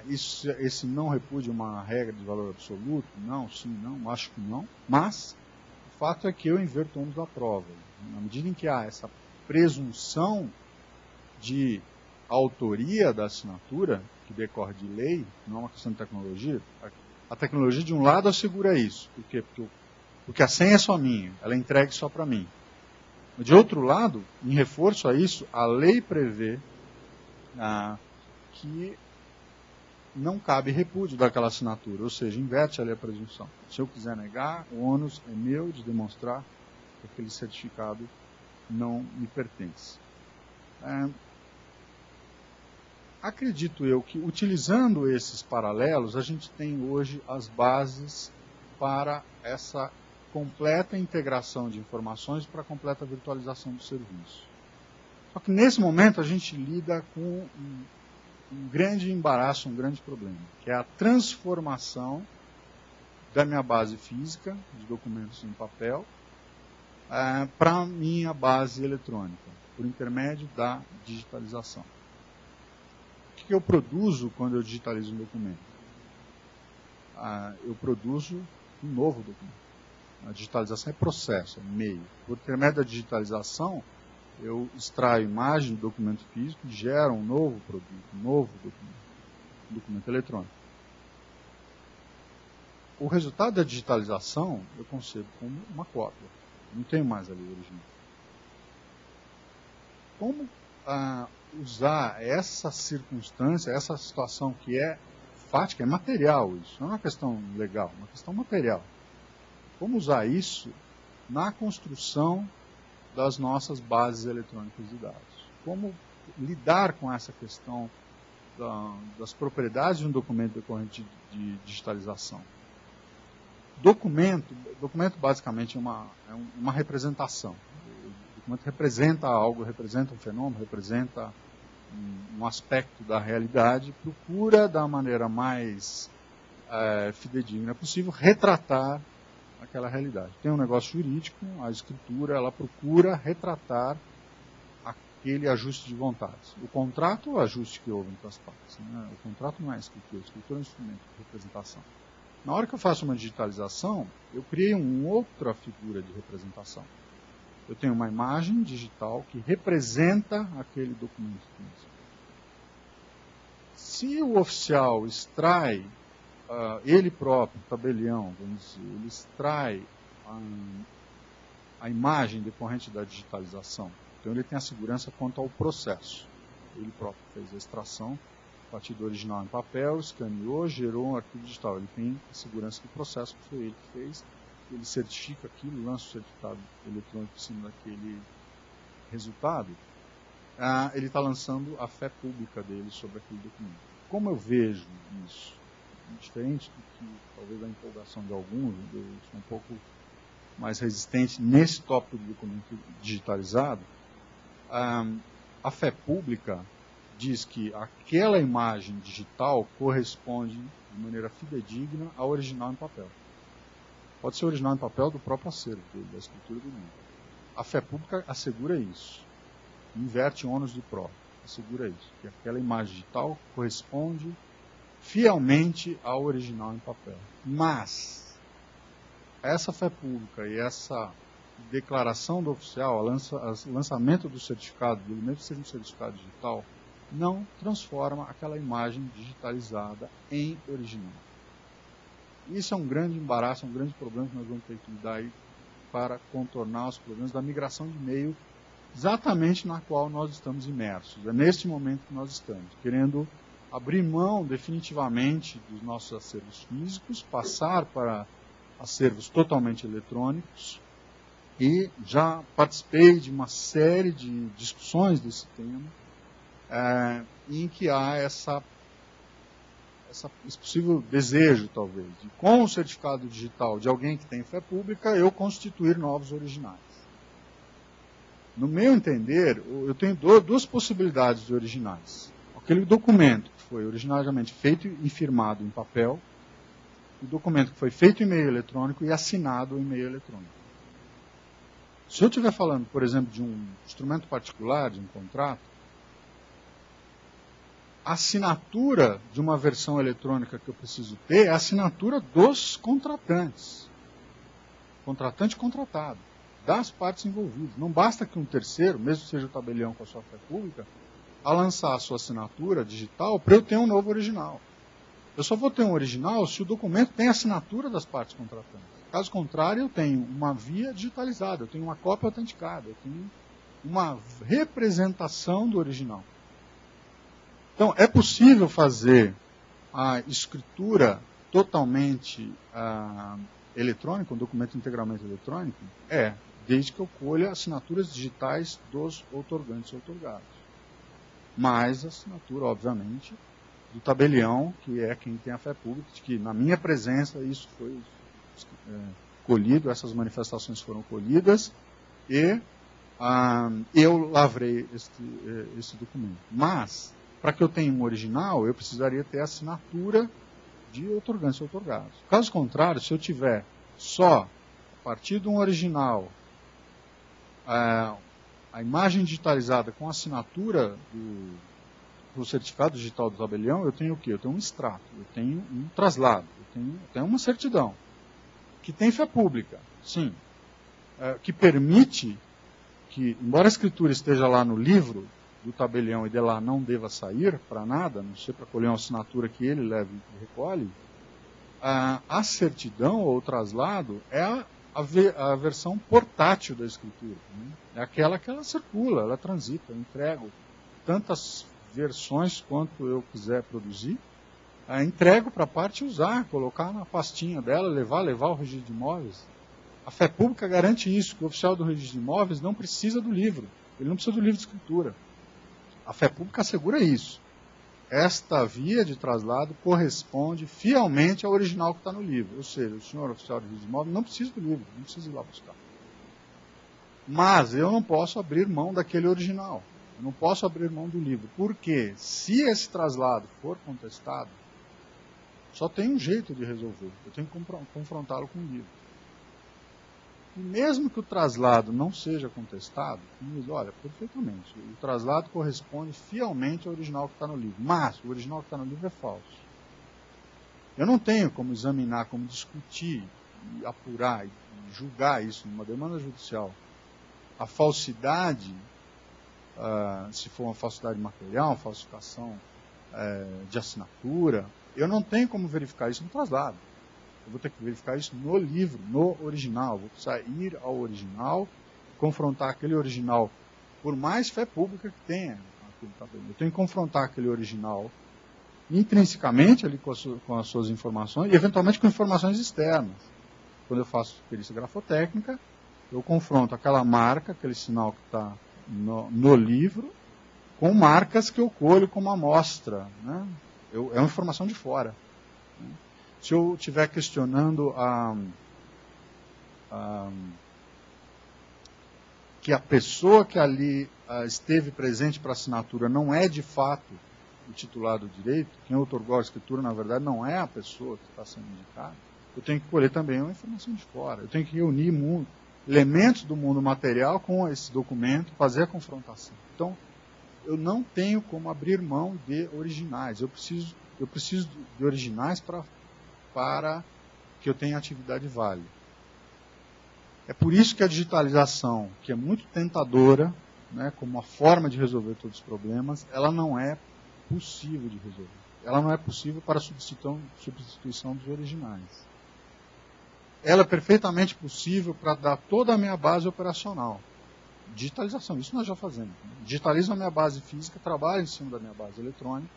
Esse não repúdio é uma regra de valor absoluto? Não, sim, não, acho que não. Mas o fato é que eu inverto o ônus da prova. Na medida em que há essa presunção de autoria da assinatura, que decorre de lei, não é uma questão de tecnologia, a tecnologia de um lado assegura isso. Por quê? Porque a senha é só minha, ela é entregue só para mim. De outro lado, em reforço a isso, a lei prevê que não cabe repúdio daquela assinatura, ou seja, inverte ali a presunção. Se eu quiser negar, o ônus é meu de demonstrar que aquele certificado não me pertence. Acredito eu que, utilizando esses paralelos, a gente tem hoje as bases para essa completa integração de informações para a completa virtualização do serviço. Só que nesse momento a gente lida com um grande embaraço, um grande problema, que é a transformação da minha base física, de documentos em papel, para a minha base eletrônica, por intermédio da digitalização. O que eu produzo quando eu digitalizo um documento? Eu produzo um novo documento. A digitalização é processo, é meio. Por intermédio da digitalização, eu extraio imagem do documento físico e gero um novo produto, um novo documento, um documento eletrônico. O resultado da digitalização eu concebo como uma cópia. Não tenho mais ali o original. Como usar essa circunstância, essa situação que é fática, é material isso, não é uma questão legal, é uma questão material. Como usar isso na construção das nossas bases eletrônicas de dados? Como lidar com essa questão das propriedades de um documento decorrente de digitalização? Documento basicamente é uma representação. O documento representa algo, representa um fenômeno, representa um aspecto da realidade, procura da maneira mais fidedigna possível retratar aquela realidade. Tem um negócio jurídico, a escritura, ela procura retratar aquele ajuste de vontades. O contrato é o ajuste que houve entre as partes. Né? O contrato não é a escritura é um instrumento de representação. Na hora que eu faço uma digitalização, eu criei uma outra figura de representação. Eu tenho uma imagem digital que representa aquele documento. Se o oficial extrai ele próprio, tabelião, vamos dizer, ele extrai a imagem decorrente da digitalização. Então ele tem a segurança quanto ao processo. Ele próprio fez a extração partir do original em papel, escaneou, gerou um arquivo digital. Ele tem a segurança do processo, que foi ele que fez, ele certifica aquilo, lança o certificado eletrônico em cima daquele resultado. Ele está lançando a fé pública dele sobre aquele documento. Como eu vejo isso? Diferente do que talvez a empolgação de alguns, eu sou um pouco mais resistente nesse tópico de documento digitalizado, a fé pública diz que aquela imagem digital corresponde de maneira fidedigna ao original em papel. Pode ser o original em papel do próprio acervo dele, da escritura do livro. A fé pública assegura isso. Inverte ônus de prova. Assegura isso. Que aquela imagem digital corresponde fielmente ao original em papel. Mas essa fé pública e essa declaração do oficial, o lançamento do certificado, do mesmo que seja um certificado digital, não transforma aquela imagem digitalizada em original. Isso é um grande embaraço, um grande problema que nós vamos ter que lidar aí para contornar os problemas da migração de e-mail, exatamente na qual nós estamos imersos. É neste momento que nós estamos, querendo abrir mão definitivamente dos nossos acervos físicos, passar para acervos totalmente eletrônicos, e já participei de uma série de discussões desse tema, em que há esse possível desejo, talvez, de, com o certificado digital de alguém que tem fé pública, eu constituir novos originais. No meu entender, eu tenho duas possibilidades de originais. Aquele documento que foi originalmente feito e firmado em papel, o documento que foi feito em e-mail eletrônico e assinado em e-mail eletrônico. Se eu estiver falando, por exemplo, de um instrumento particular, de um contrato, a assinatura de uma versão eletrônica que eu preciso ter é a assinatura dos contratantes. Contratante e contratado. Das partes envolvidas. Não basta que um terceiro, mesmo que seja o tabelião com a sua fé pública, a lançar a sua assinatura digital para eu ter um novo original. Eu só vou ter um original se o documento tem a assinatura das partes contratantes. Caso contrário, eu tenho uma via digitalizada, eu tenho uma cópia autenticada, eu tenho uma representação do original. Então, é possível fazer a escritura totalmente eletrônica, um documento integralmente eletrônico? Desde que eu colha assinaturas digitais dos outorgantes e outorgados. Mas a assinatura, obviamente, do tabelião, que é quem tem a fé pública, de que na minha presença isso foi colhido, essas manifestações foram colhidas, e eu lavrei esse documento. Mas, para que eu tenha um original, eu precisaria ter a assinatura de outorgantes e outorgados. Caso contrário, se eu tiver só, a partir de um original, a imagem digitalizada com a assinatura do certificado digital do tabelião, eu tenho o quê? Eu tenho um extrato, eu tenho um traslado, eu tenho uma certidão, que tem fé pública, sim, que permite que, embora a escritura esteja lá no livro do tabelião e de lá não deva sair para nada, a não ser para colher uma assinatura que ele leve e recolhe, a certidão ou o traslado é a versão portátil da escritura. Né? É aquela que ela circula, ela transita, eu entrego tantas versões quanto eu quiser produzir, entrego para a parte usar, colocar na pastinha dela, levar ao registro de imóveis. A fé pública garante isso, que o oficial do registro de imóveis não precisa do livro, ele não precisa do livro de escritura. A fé pública assegura isso. Esta via de traslado corresponde fielmente ao original que está no livro. Ou seja, o senhor oficial do registro de imóveis não precisa do livro, não precisa ir lá buscar. Mas eu não posso abrir mão daquele original. Eu não posso abrir mão do livro. Porque se esse traslado for contestado, só tem um jeito de resolver. Eu tenho que confrontá-lo com o livro. E mesmo que o traslado não seja contestado, ele diz, olha, perfeitamente, o traslado corresponde fielmente ao original que está no livro. Mas o original que está no livro é falso. Eu não tenho como examinar, como discutir, e apurar, e julgar isso numa demanda judicial. A falsidade, se for uma falsidade material, uma falsificação de assinatura, eu não tenho como verificar isso no traslado. Eu vou ter que verificar isso no livro, no original. Vou precisar ir ao original, confrontar aquele original, por mais fé pública que tenha. Eu tenho que confrontar aquele original intrinsecamente ali com as suas informações e, eventualmente, com informações externas. Quando eu faço perícia grafotécnica, eu confronto aquela marca, aquele sinal que está no livro, com marcas que eu colho como amostra. Né? É uma informação de fora. Né? Se eu estiver questionando que a pessoa que ali esteve presente para a assinatura não é de fato o titular do direito, quem outorgou a escritura, na verdade, não é a pessoa que está sendo indicada, eu tenho que colher também uma informação de fora. Eu tenho que reunir elementos do mundo material com esse documento, fazer a confrontação. Então, eu não tenho como abrir mão de originais. Eu preciso de originais para que eu tenha atividade válida. É por isso que a digitalização, que é muito tentadora, né, como uma forma de resolver todos os problemas, ela não é possível de resolver. Ela não é possível para a substituição dos originais. Ela é perfeitamente possível para dar toda a minha base operacional. Digitalização, isso nós já fazemos. Né? Digitalizo a minha base física, trabalho em cima da minha base eletrônica,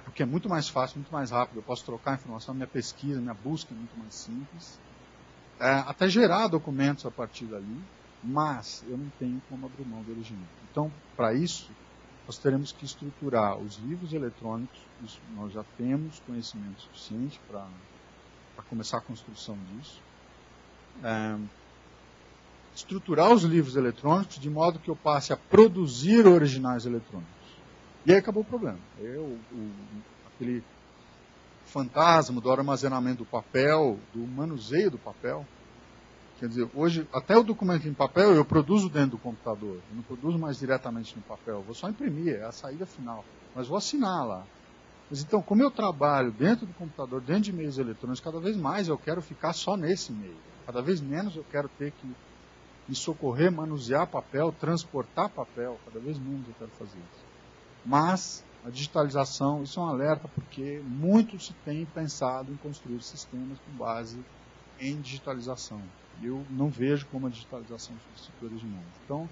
porque é muito mais fácil, muito mais rápido, eu posso trocar a informação, minha pesquisa, minha busca é muito mais simples. Até gerar documentos a partir dali, mas eu não tenho como abrir mão do original. Então, para isso, nós teremos que estruturar os livros eletrônicos, isso nós já temos conhecimento suficiente para começar a construção disso. Estruturar os livros eletrônicos de modo que eu passe a produzir originais eletrônicos. E aí acabou o problema. Aquele fantasma do armazenamento do papel, do manuseio do papel. Quer dizer, hoje, até o documento em papel eu produzo dentro do computador. Eu não produzo mais diretamente no papel. Eu vou só imprimir, é a saída final. Mas vou assinar lá. Mas então, como eu trabalho dentro do computador, dentro de meios eletrônicos, cada vez mais eu quero ficar só nesse meio. Cada vez menos eu quero ter que me socorrer, manusear papel, transportar papel. Cada vez menos eu quero fazer isso. Mas a digitalização, isso é um alerta, porque muito se tem pensado em construir sistemas com base em digitalização. Eu não vejo como a digitalização substitui originais. Então,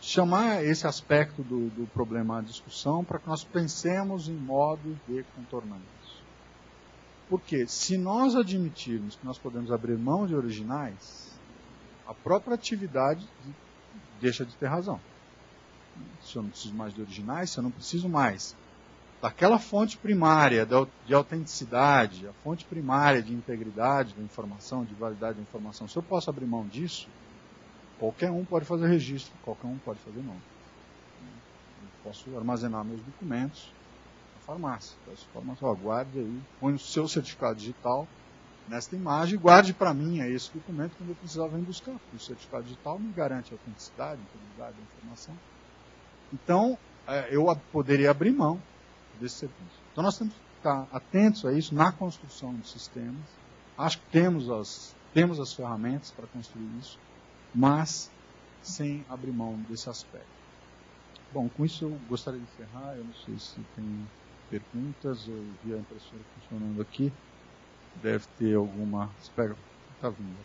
chamar esse aspecto do problema à discussão para que nós pensemos em modos de contornar isso. Porque se nós admitirmos que nós podemos abrir mão de originais, a própria atividade deixa de ter razão. Se eu não preciso mais de originais, se eu não preciso mais daquela fonte primária de autenticidade, a fonte primária de integridade da informação, de validade da informação, se eu posso abrir mão disso, qualquer um pode fazer registro, qualquer um pode fazer nome. Eu posso armazenar meus documentos na farmácia. Peço à farmácia, guarde aí, põe o seu certificado digital nesta imagem e guarde para mim esse documento quando eu precisar vir buscar. Porque o certificado digital me garante a autenticidade, a integridade da informação. Então, eu poderia abrir mão desse serviço. Então, nós temos que ficar atentos a isso na construção de sistemas. Acho que temos as ferramentas para construir isso, mas sem abrir mão desse aspecto. Bom, com isso eu gostaria de encerrar. Eu não sei se tem perguntas. Eu vi a impressora funcionando aqui. Deve ter alguma... Espera, está vindo.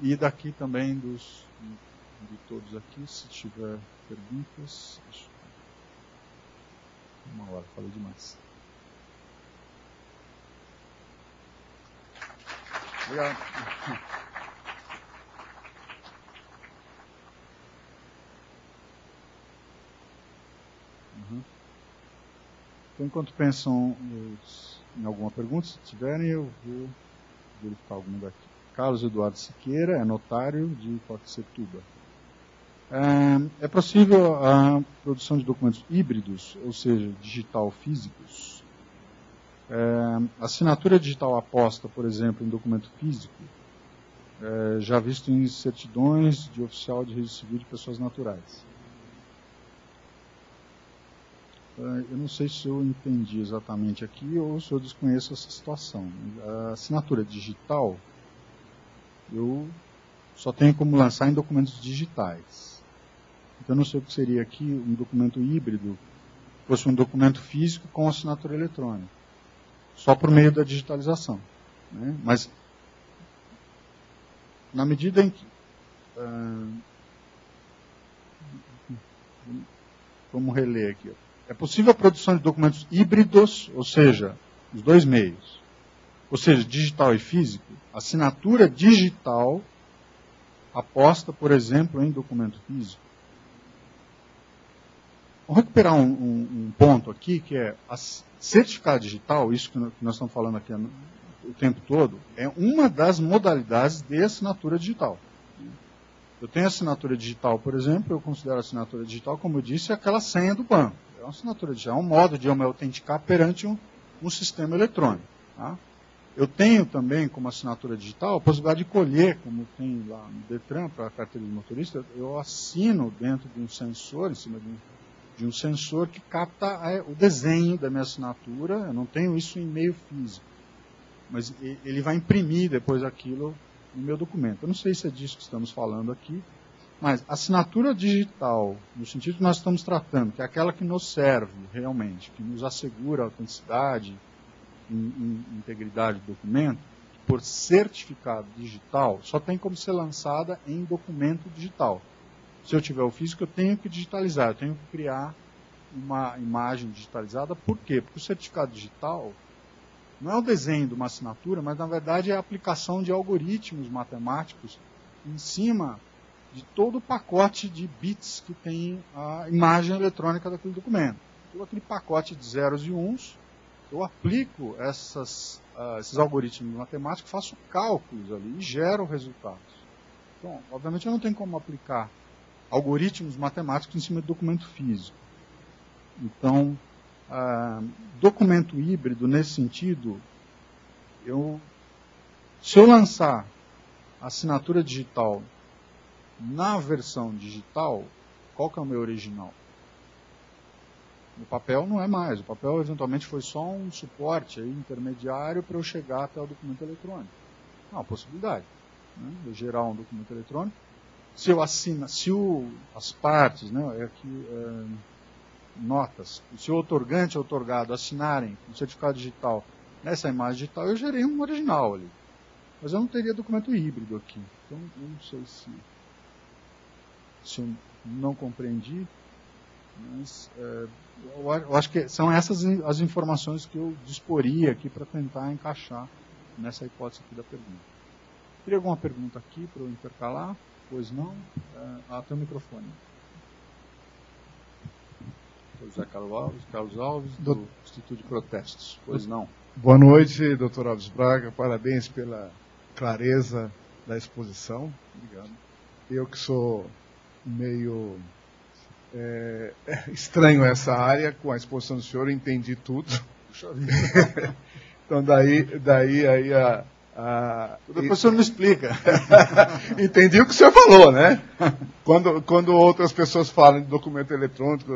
E daqui também de todos aqui, se tiver perguntas. Uma hora, falei demais. Obrigado. Então, enquanto pensam em alguma pergunta, se tiverem, eu vou verificar alguma daqui. Carlos Eduardo Siqueira, é notário de Coxetuba. É possível a produção de documentos híbridos, ou seja, digital físicos? Assinatura digital aposta, por exemplo, em documento físico, já visto em certidões de oficial de registro civil de pessoas naturais. Eu não sei se eu entendi exatamente aqui ou se eu desconheço essa situação. A assinatura digital, eu só tenho como lançar em documentos digitais. Então, eu não sei o que seria aqui um documento híbrido, fosse um documento físico com assinatura eletrônica, só por meio da digitalização. Né? Mas, na medida em que... Vamos reler aqui. É possível a produção de documentos híbridos, ou seja, os dois meios, ou seja, digital e físico. Assinatura digital aposta, por exemplo, em documento físico. Vamos recuperar um ponto aqui, que é a certificado digital, isso que nós estamos falando aqui o tempo todo, é uma das modalidades de assinatura digital. Eu tenho assinatura digital, por exemplo, eu considero a assinatura digital, como eu disse, aquela senha do banco. É uma assinatura digital, é um modo de eu me autenticar perante um sistema eletrônico. Tá? Eu tenho também, como assinatura digital, a possibilidade de colher, como tem lá no Detran, para a carteira de motorista, eu assino dentro de um sensor, em cima de um sensor que capta o desenho da minha assinatura. Eu não tenho isso em meio físico, mas ele vai imprimir depois aquilo no meu documento. Eu não sei se é disso que estamos falando aqui, mas assinatura digital, no sentido que nós estamos tratando, que é aquela que nos serve realmente, que nos assegura a autenticidade e integridade do documento, por certificado digital, só tem como ser lançada em documento digital. Se eu tiver o físico, eu tenho que digitalizar, eu tenho que criar uma imagem digitalizada. Por quê? Porque o certificado digital não é o desenho de uma assinatura, mas na verdade é a aplicação de algoritmos matemáticos em cima de todo o pacote de bits que tem a imagem eletrônica daquele documento. Todo aquele pacote de zeros e uns, eu aplico esses algoritmos matemáticos, faço cálculos ali e gero resultados. Então, obviamente eu não tenho como aplicar algoritmos matemáticos em cima de documento físico. Então, documento híbrido, nesse sentido, se eu lançar a assinatura digital na versão digital, qual que é o meu original? O papel não é mais. O papel, eventualmente, foi só um suporte aí, intermediário para eu chegar até o documento eletrônico. É uma possibilidade, né? Eu gerar um documento eletrônico. Se eu assino, as partes, né, notas, se o otorgante e o otorgado assinarem um certificado digital nessa imagem digital, eu gerei um original ali. Mas eu não teria documento híbrido aqui. Então, eu não sei se eu não compreendi, mas eu acho que são essas as informações que eu disporia aqui para tentar encaixar nessa hipótese aqui da pergunta. Teria alguma pergunta aqui para eu intercalar? Pois não? Tem o microfone. José Carlos Alves, do Instituto de Protestos. Pois não. Boa noite, doutor Alves Braga. Parabéns pela clareza da exposição. Obrigado. Eu que sou meio estranho essa área, com a exposição do senhor, eu entendi tudo. Puxa vida. Então, daí aí depois o senhor me explica. Entendi o que o senhor falou, né? Quando outras pessoas falam de documento eletrônico,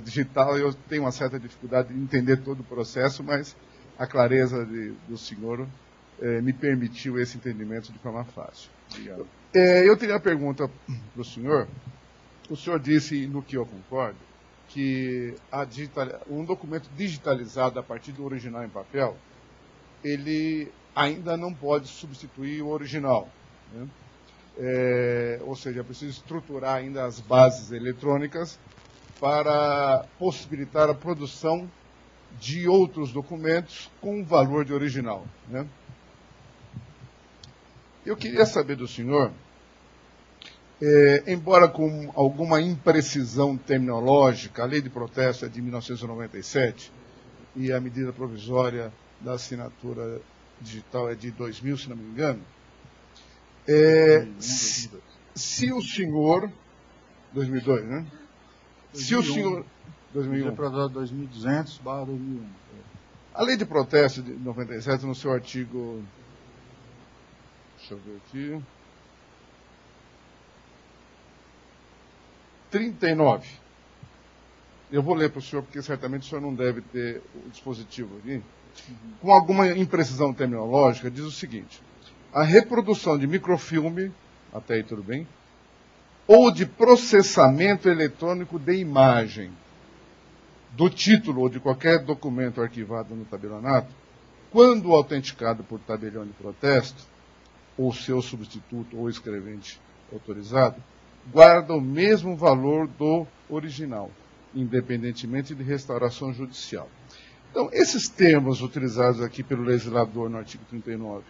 digital, eu tenho uma certa dificuldade de entender todo o processo, mas a clareza do senhor me permitiu esse entendimento de forma fácil. Obrigado. Eu teria uma pergunta para o senhor. O senhor disse, no que eu concordo, que um documento digitalizado a partir do original em papel, ele ainda não pode substituir o original, né? Ou seja, é preciso estruturar ainda as bases eletrônicas para possibilitar a produção de outros documentos com valor de original, né? Eu queria saber do senhor, embora com alguma imprecisão terminológica, a lei de protesto é de 1997 e a medida provisória da assinatura digital é de 2000, se não me engano. Se o senhor... 2002, né? 2001. Se o senhor... 2001. 2200/2001. A lei de protesto de 97, no seu artigo... Deixa eu ver aqui... 39. Eu vou ler para o senhor, porque certamente o senhor não deve ter o dispositivo aqui. Com alguma imprecisão terminológica, diz o seguinte: a reprodução de microfilme, até aí tudo bem, ou de processamento eletrônico de imagem do título ou de qualquer documento arquivado no tabelionato, quando autenticado por tabelião de protesto, ou seu substituto ou escrevente autorizado, guarda o mesmo valor do original, independentemente de restauração judicial. Então, esses termos utilizados aqui pelo legislador no artigo 39,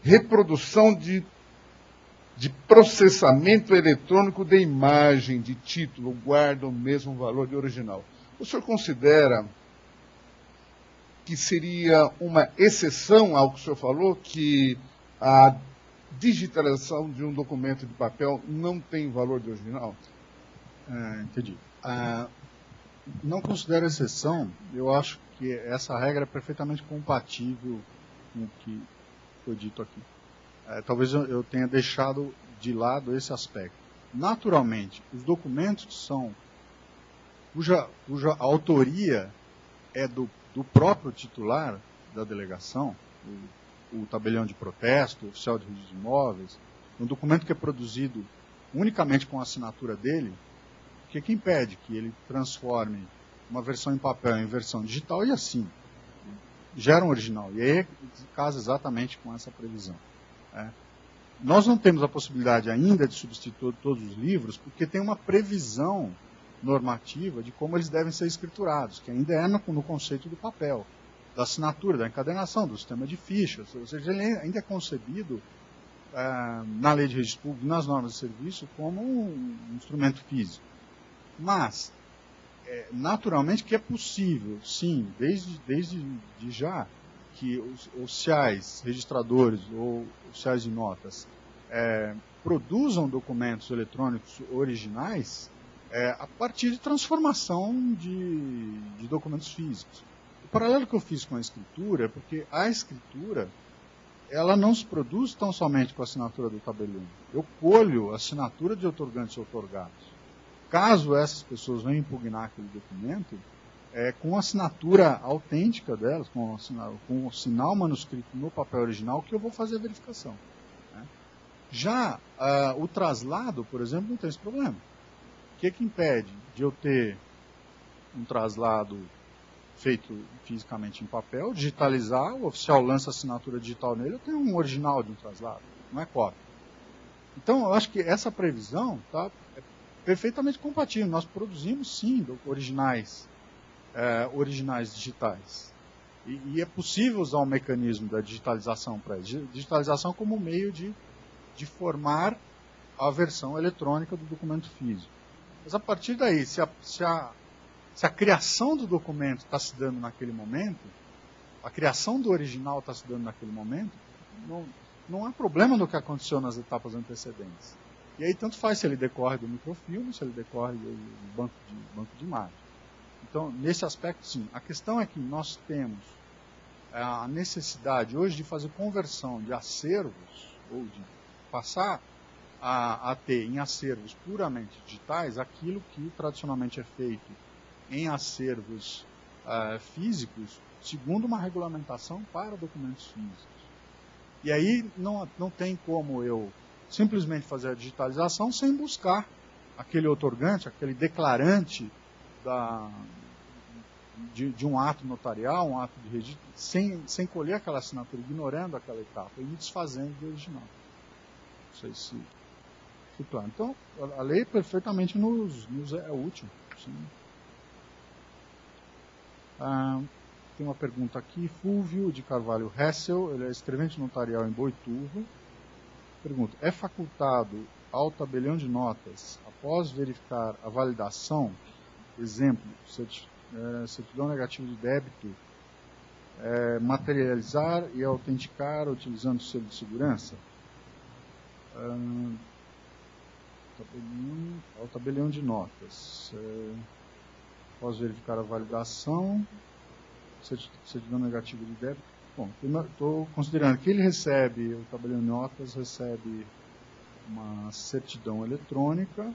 reprodução de processamento eletrônico de imagem, de título, guarda o mesmo valor de original. O senhor considera que seria uma exceção ao que o senhor falou, que a digitalização de um documento de papel não tem valor de original? Entendi. Não considero exceção. Eu acho que essa regra é perfeitamente compatível com o que foi dito aqui. Talvez eu tenha deixado de lado esse aspecto. Naturalmente, os documentos cuja autoria é do próprio titular da delegação, o tabelião de protesto, o oficial de registro de imóveis, um documento que é produzido unicamente com a assinatura dele, o que impede que ele transforme uma versão em papel em versão digital e assim gera um original. E aí casa exatamente com essa previsão. Nós não temos a possibilidade ainda de substituir todos os livros, porque tem uma previsão normativa de como eles devem ser escriturados, que ainda é no conceito do papel, da assinatura, da encadernação, do sistema de fichas, ou seja, ele ainda é concebido na lei de registro público, nas normas de serviço, como um instrumento físico. Mas, naturalmente que é possível, sim, desde já, que os oficiais registradores ou oficiais de notas produzam documentos eletrônicos originais a partir de transformação de documentos físicos. O paralelo que eu fiz com a escritura é porque a escritura ela não se produz tão somente com a assinatura do tabelião. Eu colho a assinatura de outorgantes e outorgados. Caso essas pessoas venham impugnar aquele documento, com a assinatura autêntica delas, com o sinal manuscrito no papel original, que eu vou fazer a verificação. Já o traslado, por exemplo, não tem esse problema. O que impede de eu ter um traslado feito fisicamente em papel, digitalizar, o oficial lança a assinatura digital nele, eu tenho um original de um traslado, não é cópia. Então, eu acho que essa previsão é perfeitamente compatível. Nós produzimos, sim, originais digitais. E é possível usar o mecanismo da digitalização para isso. Digitalização como meio de formar a versão eletrônica do documento físico. Mas a partir daí, se a criação do documento está se dando naquele momento, a criação do original está se dando naquele momento, não há problema no que aconteceu nas etapas antecedentes. E aí tanto faz se ele decorre do microfilme, se ele decorre do banco de imagens. Então, nesse aspecto, sim. A questão é que nós temos a necessidade hoje de fazer conversão de acervos, ou de passar a ter em acervos puramente digitais aquilo que tradicionalmente é feito em acervos físicos, segundo uma regulamentação para documentos físicos. E aí não tem como eu simplesmente fazer a digitalização sem buscar aquele outorgante, aquele declarante de um ato notarial, um ato de registro, sem colher aquela assinatura, ignorando aquela etapa e me desfazendo do original. Não sei se claro. Então, a lei perfeitamente nos é útil. Sim. Tem uma pergunta aqui. Fúvio de Carvalho Hessel, ele é escrevente notarial em Boituva. Pergunta: é facultado ao tabelião de notas, após verificar a validação, exemplo, certidão negativa de débito, materializar e autenticar utilizando o selo de segurança? Ao tabelião de notas. Após verificar a validação, certidão negativa de débito. Bom, estou considerando que ele recebe, o tabelião de notas recebe uma certidão eletrônica,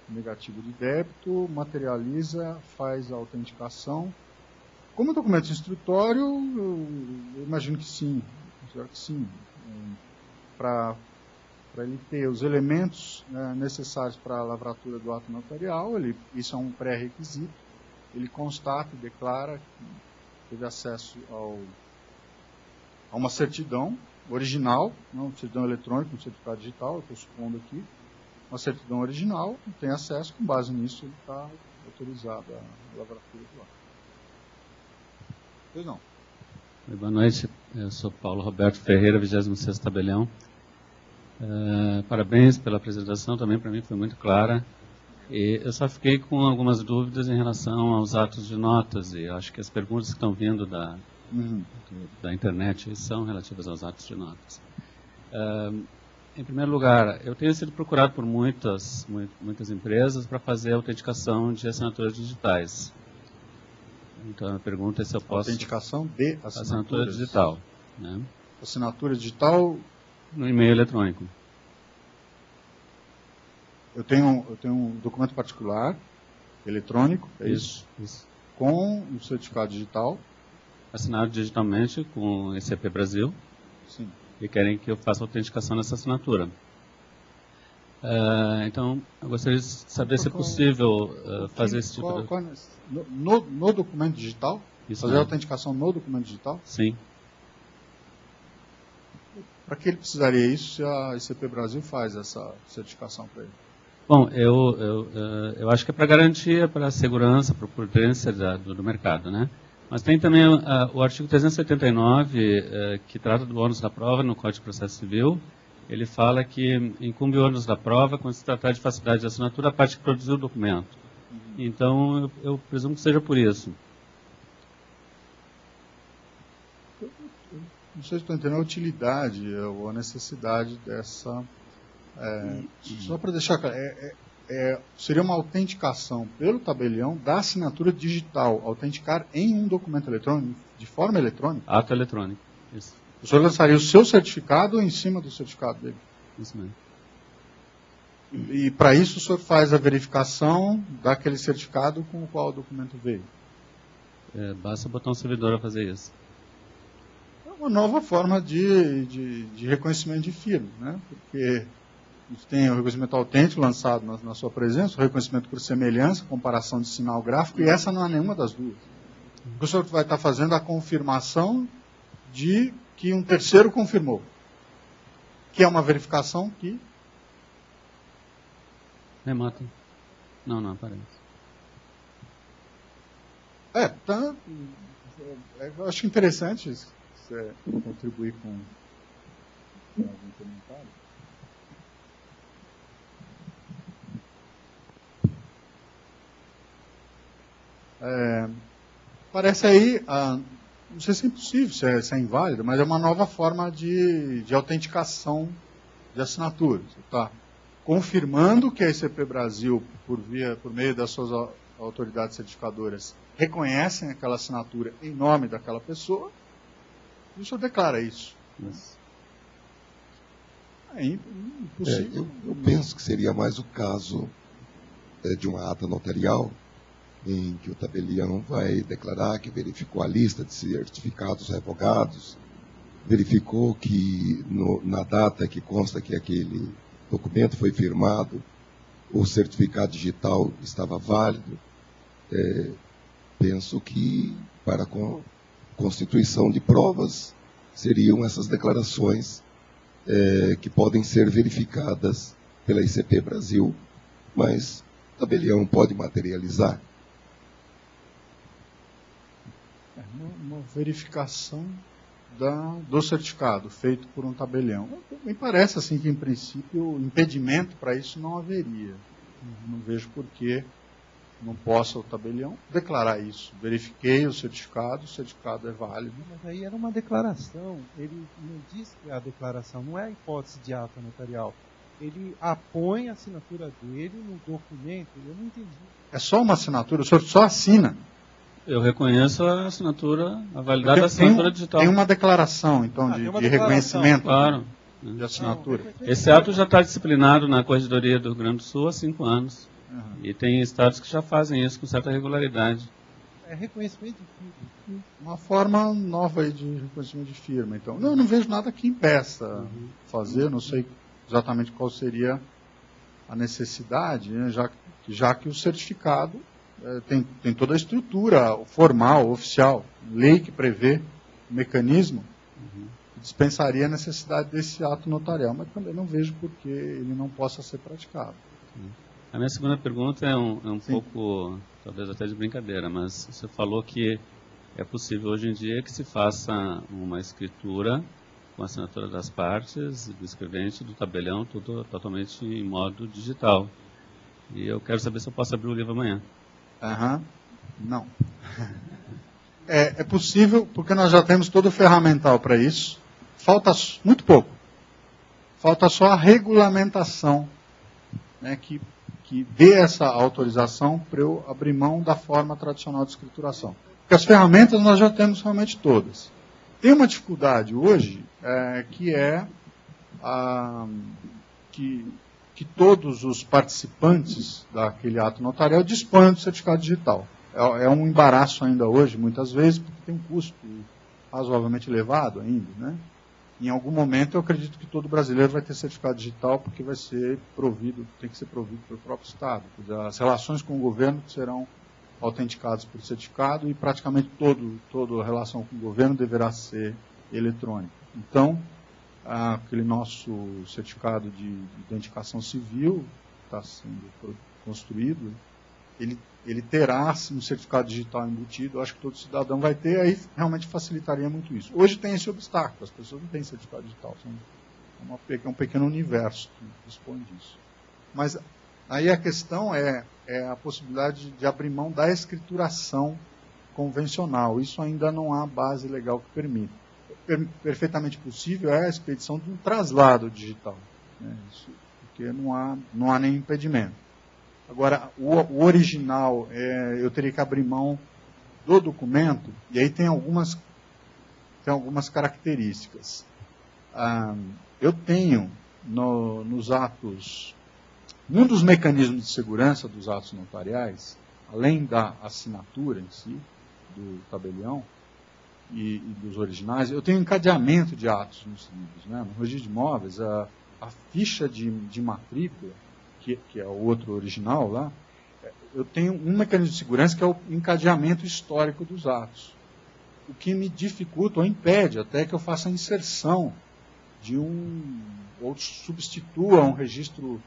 negativa de débito, materializa, faz a autenticação. Como documento instrutório, eu imagino que sim, considero que sim. Para ele ter os elementos necessários para a lavratura do ato notarial, isso é um pré-requisito, ele constata e declara que teve acesso a uma certidão original, não certidão eletrônica, um certificado digital, eu estou supondo aqui, uma certidão original, tem acesso, com base nisso ele está autorizado a lavratura do lá. Pois não. Boa noite, eu sou Paulo Roberto Ferreira, 26º Tabelião. Parabéns pela apresentação, também para mim foi muito clara. E eu só fiquei com algumas dúvidas em relação aos atos de notas, e acho que as perguntas que estão vindo da internet são relativas aos atos de notas. Em primeiro lugar, eu tenho sido procurado por muitas empresas para fazer autenticação de assinaturas digitais. Então a pergunta é se eu posso... Autenticação de assinatura digital. Né? Assinatura digital... No e-mail eletrônico. Eu tenho um documento particular, eletrônico, é isso? Isso. Com um certificado digital. Assinado digitalmente com o ECP Brasil. Sim. E querem que eu faça autenticação nessa assinatura. Então, eu gostaria de saber se é possível fazer esse tipo de... No documento digital? Isso fazer mesmo. A autenticação no documento digital? Sim. Para que ele precisaria isso se a ICP Brasil faz essa certificação para ele? Bom, eu acho que é para garantia, para a segurança, para a prudência do mercado, né? Mas tem também o artigo 379, que trata do ônus da prova no Código de Processo Civil. Ele fala que incumbe o ônus da prova quando se tratar de facilidade de assinatura a parte que produziu o documento. Então, eu presumo que seja por isso. Não sei se estou entendendo a utilidade ou a necessidade dessa... só para deixar claro, seria uma autenticação pelo tabelião da assinatura digital, autenticar em um documento eletrônico, de forma eletrônica? Ato eletrônico, isso. O senhor lançaria o seu certificado em cima do certificado dele? Isso mesmo. E para isso o senhor faz a verificação daquele certificado com o qual o documento veio? Basta botar um servidor a fazer isso. É uma nova forma de reconhecimento de firma, né? Porque a gente tem o reconhecimento autêntico lançado na sua presença, o reconhecimento por semelhança, comparação de sinal gráfico, e essa não é nenhuma das duas. O senhor vai estar fazendo a confirmação de que um terceiro confirmou, que é uma verificação que... Remota. Não aparece. Eu acho interessante você contribuir com algum comentário. Parece aí, não sei se é impossível, se é inválido, mas é uma nova forma de autenticação de assinatura. Você está confirmando que a ICP Brasil, por meio das suas autoridades certificadoras, reconhecem aquela assinatura em nome daquela pessoa, e o senhor declara isso. É impossível. Eu penso que seria mais o caso de uma ata notarial, em que o tabelião vai declarar que verificou a lista de certificados revogados, verificou que na data que consta que aquele documento foi firmado, o certificado digital estava válido. Penso que para a constituição de provas seriam essas declarações que podem ser verificadas pela ICP Brasil, mas o tabelião pode materializar. Uma verificação do certificado feito por um tabelião. Me parece assim que, em princípio, impedimento para isso não haveria. Não vejo por que não possa o tabelião declarar isso. Verifiquei o certificado é válido. Mas aí era uma declaração. Ele não diz que é a declaração, não é a hipótese de ata notarial. Ele apõe a assinatura dele no documento. Eu não entendi. É só uma assinatura? O senhor só assina? Eu reconheço a assinatura, a validade da assinatura digital. Tem uma declaração, então, de reconhecimento claro, de assinatura. Esse ato já está disciplinado na Corregedoria do Rio Grande do Sul há 5 anos. E tem estados que já fazem isso com certa regularidade. É reconhecimento de firma. Uma forma nova aí de reconhecimento de firma. Então, eu não vejo nada que impeça fazer, não sei exatamente qual seria a necessidade, né, já que o certificado tem toda a estrutura formal, oficial, lei que prevê o mecanismo dispensaria a necessidade desse ato notarial, mas também não vejo por que ele não possa ser praticado. A minha segunda pergunta é um pouco, talvez até de brincadeira, mas você falou que é possível hoje em dia que se faça uma escritura com a assinatura das partes, do escrevente, do tabelião, tudo totalmente em modo digital. E eu quero saber se eu posso abrir o livro amanhã. Não. É possível, porque nós já temos todo o ferramental para isso. Falta muito pouco. Falta só a regulamentação, né, que dê essa autorização para eu abrir mão da forma tradicional de escrituração. Porque as ferramentas nós já temos realmente todas. Tem uma dificuldade hoje, que todos os participantes daquele ato notarial disponham do certificado digital. É um embaraço ainda hoje, muitas vezes, porque tem um custo razoavelmente elevado ainda, né? Em algum momento, eu acredito que todo brasileiro vai ter certificado digital, porque vai ser provido, tem que ser provido pelo próprio Estado. As relações com o governo serão autenticadas por certificado e praticamente toda a relação com o governo deverá ser eletrônica. Então, aquele nosso certificado de identificação civil está sendo construído, ele terá um certificado digital embutido. Eu acho que todo cidadão vai ter, aí realmente facilitaria muito isso. Hoje tem esse obstáculo, as pessoas não têm certificado digital, é um pequeno universo que dispõe disso. Mas aí a questão é a possibilidade de abrir mão da escrituração convencional. Isso ainda não há base legal que permita. Perfeitamente possível é a expedição de um traslado digital, né? Isso, porque não há nenhum impedimento. Agora, o original, eu teria que abrir mão do documento, e aí tem algumas características. Eu tenho nos atos, um dos mecanismos de segurança dos atos notariais, além da assinatura em si, do tabelião e dos originais, eu tenho encadeamento de atos nos livros, né? No registro de imóveis, a ficha de matrícula, que é o outro original lá, eu tenho um mecanismo de segurança que é o encadeamento histórico dos atos. O que me dificulta ou impede até que eu faça a inserção de ou substitua um registro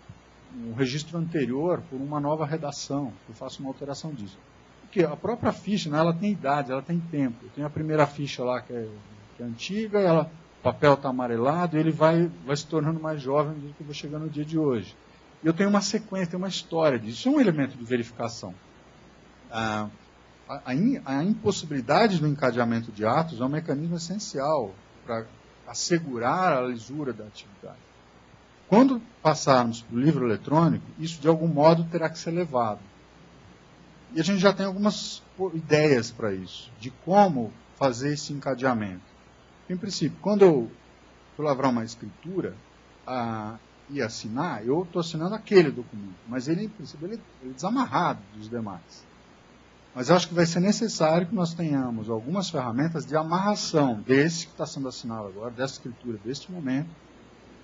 anterior por uma nova redação, eu faço uma alteração disso. Porque a própria ficha, né, ela tem idade, ela tem tempo. Eu tenho a primeira ficha lá que é antiga, o papel está amarelado, e ele vai se tornando mais jovem do que eu vou chegando no dia de hoje. E eu tenho uma sequência, tenho uma história disso. Isso é um elemento de verificação. A impossibilidade do encadeamento de atos é um mecanismo essencial para assegurar a lisura da atividade. Quando passarmos para o livro eletrônico, isso de algum modo terá que ser levado. E a gente já tem algumas ideias para isso, de como fazer esse encadeamento. Em princípio, quando eu for lavrar uma escritura e assinar, eu estou assinando aquele documento, mas ele, em princípio, ele é desamarrado dos demais. Mas eu acho que vai ser necessário que nós tenhamos algumas ferramentas de amarração desse que está sendo assinado agora, dessa escritura, deste momento,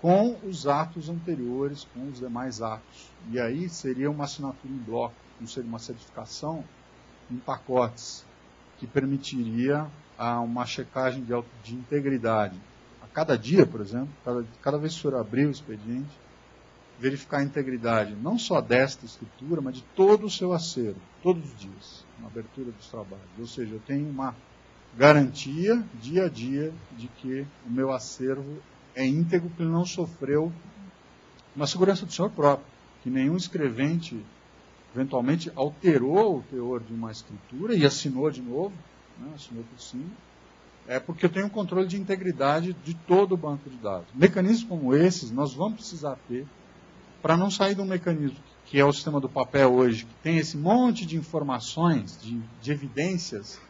com os atos anteriores, com os demais atos. E aí seria uma assinatura em bloco, não seria uma certificação em pacotes, que permitiria uma checagem de integridade. A cada dia, por exemplo, cada vez que o senhor abrir o expediente, verificar a integridade, não só desta escritura, mas de todo o seu acervo, todos os dias, na abertura dos trabalhos. Ou seja, eu tenho uma garantia, dia a dia, de que o meu acervo é íntegro, porque ele não sofreu uma segurança do senhor próprio, que nenhum escrevente eventualmente alterou o teor de uma escritura e assinou de novo, né, assinou por cima, porque eu tenho um controle de integridade de todo o banco de dados. Mecanismos como esses nós vamos precisar ter para não sair de um mecanismo que é o sistema do papel hoje, que tem esse monte de informações, de evidências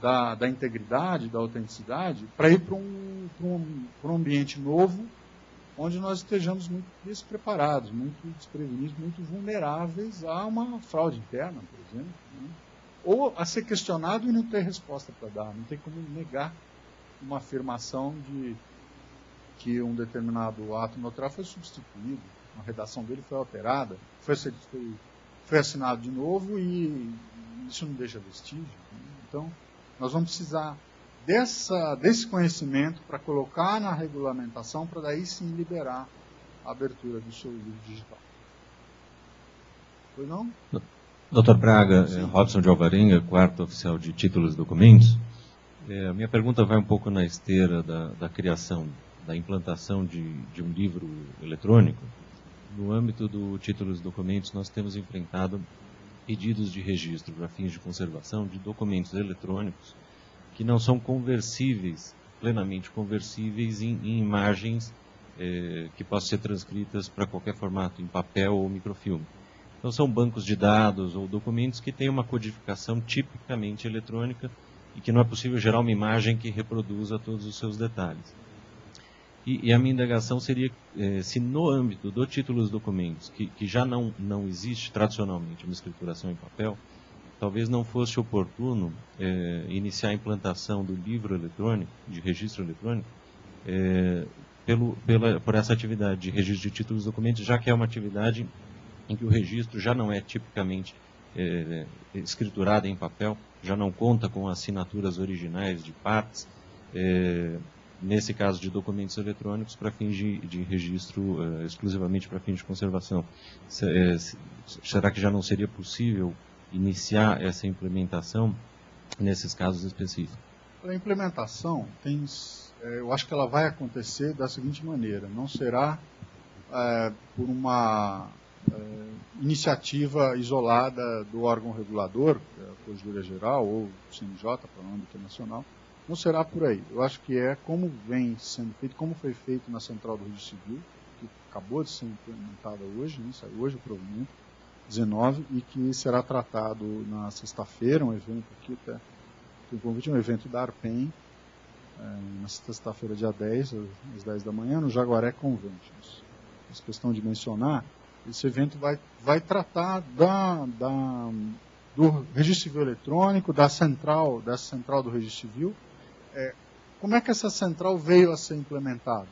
da integridade, da autenticidade, para ir para um ambiente novo, onde nós estejamos muito despreparados, muito desprevenidos, muito vulneráveis a uma fraude interna, por exemplo, né? Ou a ser questionado e não ter resposta para dar. Não tem como negar uma afirmação de que um determinado ato notarial foi substituído, a redação dele foi alterada, foi assinado de novo e isso não deixa vestígio, né? Então, nós vamos precisar desse conhecimento para colocar na regulamentação, para daí sim liberar a abertura do seu livro digital. Pois não? Dr. Braga, Robson de Alvarenga, quarto oficial de títulos e documentos. A minha pergunta vai um pouco na esteira da criação, da implantação de um livro eletrônico. No âmbito do títulos e documentos, nós temos enfrentado pedidos de registro para fins de conservação de documentos eletrônicos que não são conversíveis, plenamente conversíveis em imagens que possam ser transcritas para qualquer formato, em papel ou microfilme. Então são bancos de dados ou documentos que têm uma codificação tipicamente eletrônica e que não é possível gerar uma imagem que reproduza todos os seus detalhes. E a minha indagação seria se no âmbito do títulos e documentos, que já não existe tradicionalmente uma escrituração em papel, talvez não fosse oportuno iniciar a implantação do livro eletrônico, de registro eletrônico, por essa atividade de registro de títulos e documentos, já que é uma atividade em que o registro já não é tipicamente escriturado em papel, já não conta com assinaturas originais de partes, nesse caso de documentos eletrônicos, para fins de registro, exclusivamente para fins de conservação. Será que já não seria possível iniciar essa implementação nesses casos específicos? A implementação, eu acho que ela vai acontecer da seguinte maneira: não será por uma iniciativa isolada do órgão regulador, a Corregedoria Geral ou o CNJ, para o âmbito nacional. Não será por aí. Eu acho que é como vem sendo feito, como foi feito na Central do Registro Civil, que acabou de ser implementada hoje, né, saiu hoje o provimento 19, e que será tratado na sexta-feira, um evento aqui, tem um convite, um evento da ARPEN, na sexta-feira, dia 10, às 10 da manhã, no Jaguaré Conventions. Essa questão de mencionar, esse evento vai tratar do Registro Civil Eletrônico, dessa central do Registro Civil. Como é que essa central veio a ser implementada?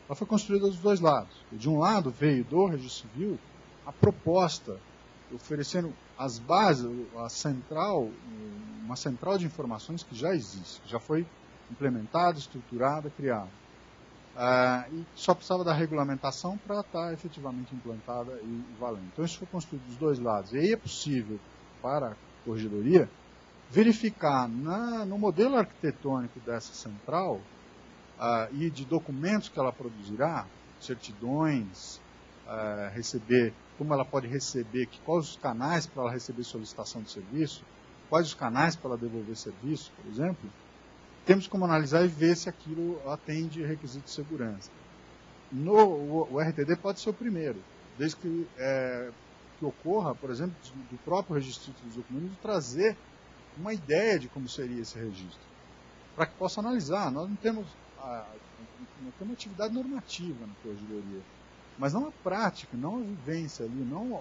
Ela foi construída dos dois lados. De um lado veio do Registro Civil a proposta oferecendo as bases, uma central de informações que já existe, já foi implementada, estruturada, criada. E só precisava da regulamentação para estar efetivamente implantada e valendo. Então isso foi construído dos dois lados. E aí é possível para a Corregedoria verificar no modelo arquitetônico dessa central e de documentos que ela produzirá, certidões, como ela pode receber, quais os canais para ela receber solicitação de serviço, quais os canais para ela devolver serviço, por exemplo. Temos como analisar e ver se aquilo atende requisitos de segurança. O RTD pode ser o primeiro, desde que ocorra, por exemplo, do próprio registro dos documentos, de trazer uma ideia de como seria esse registro, para que possa analisar. Nós não temos uma atividade normativa na Corregedoria, mas não a prática, não a vivência ali, não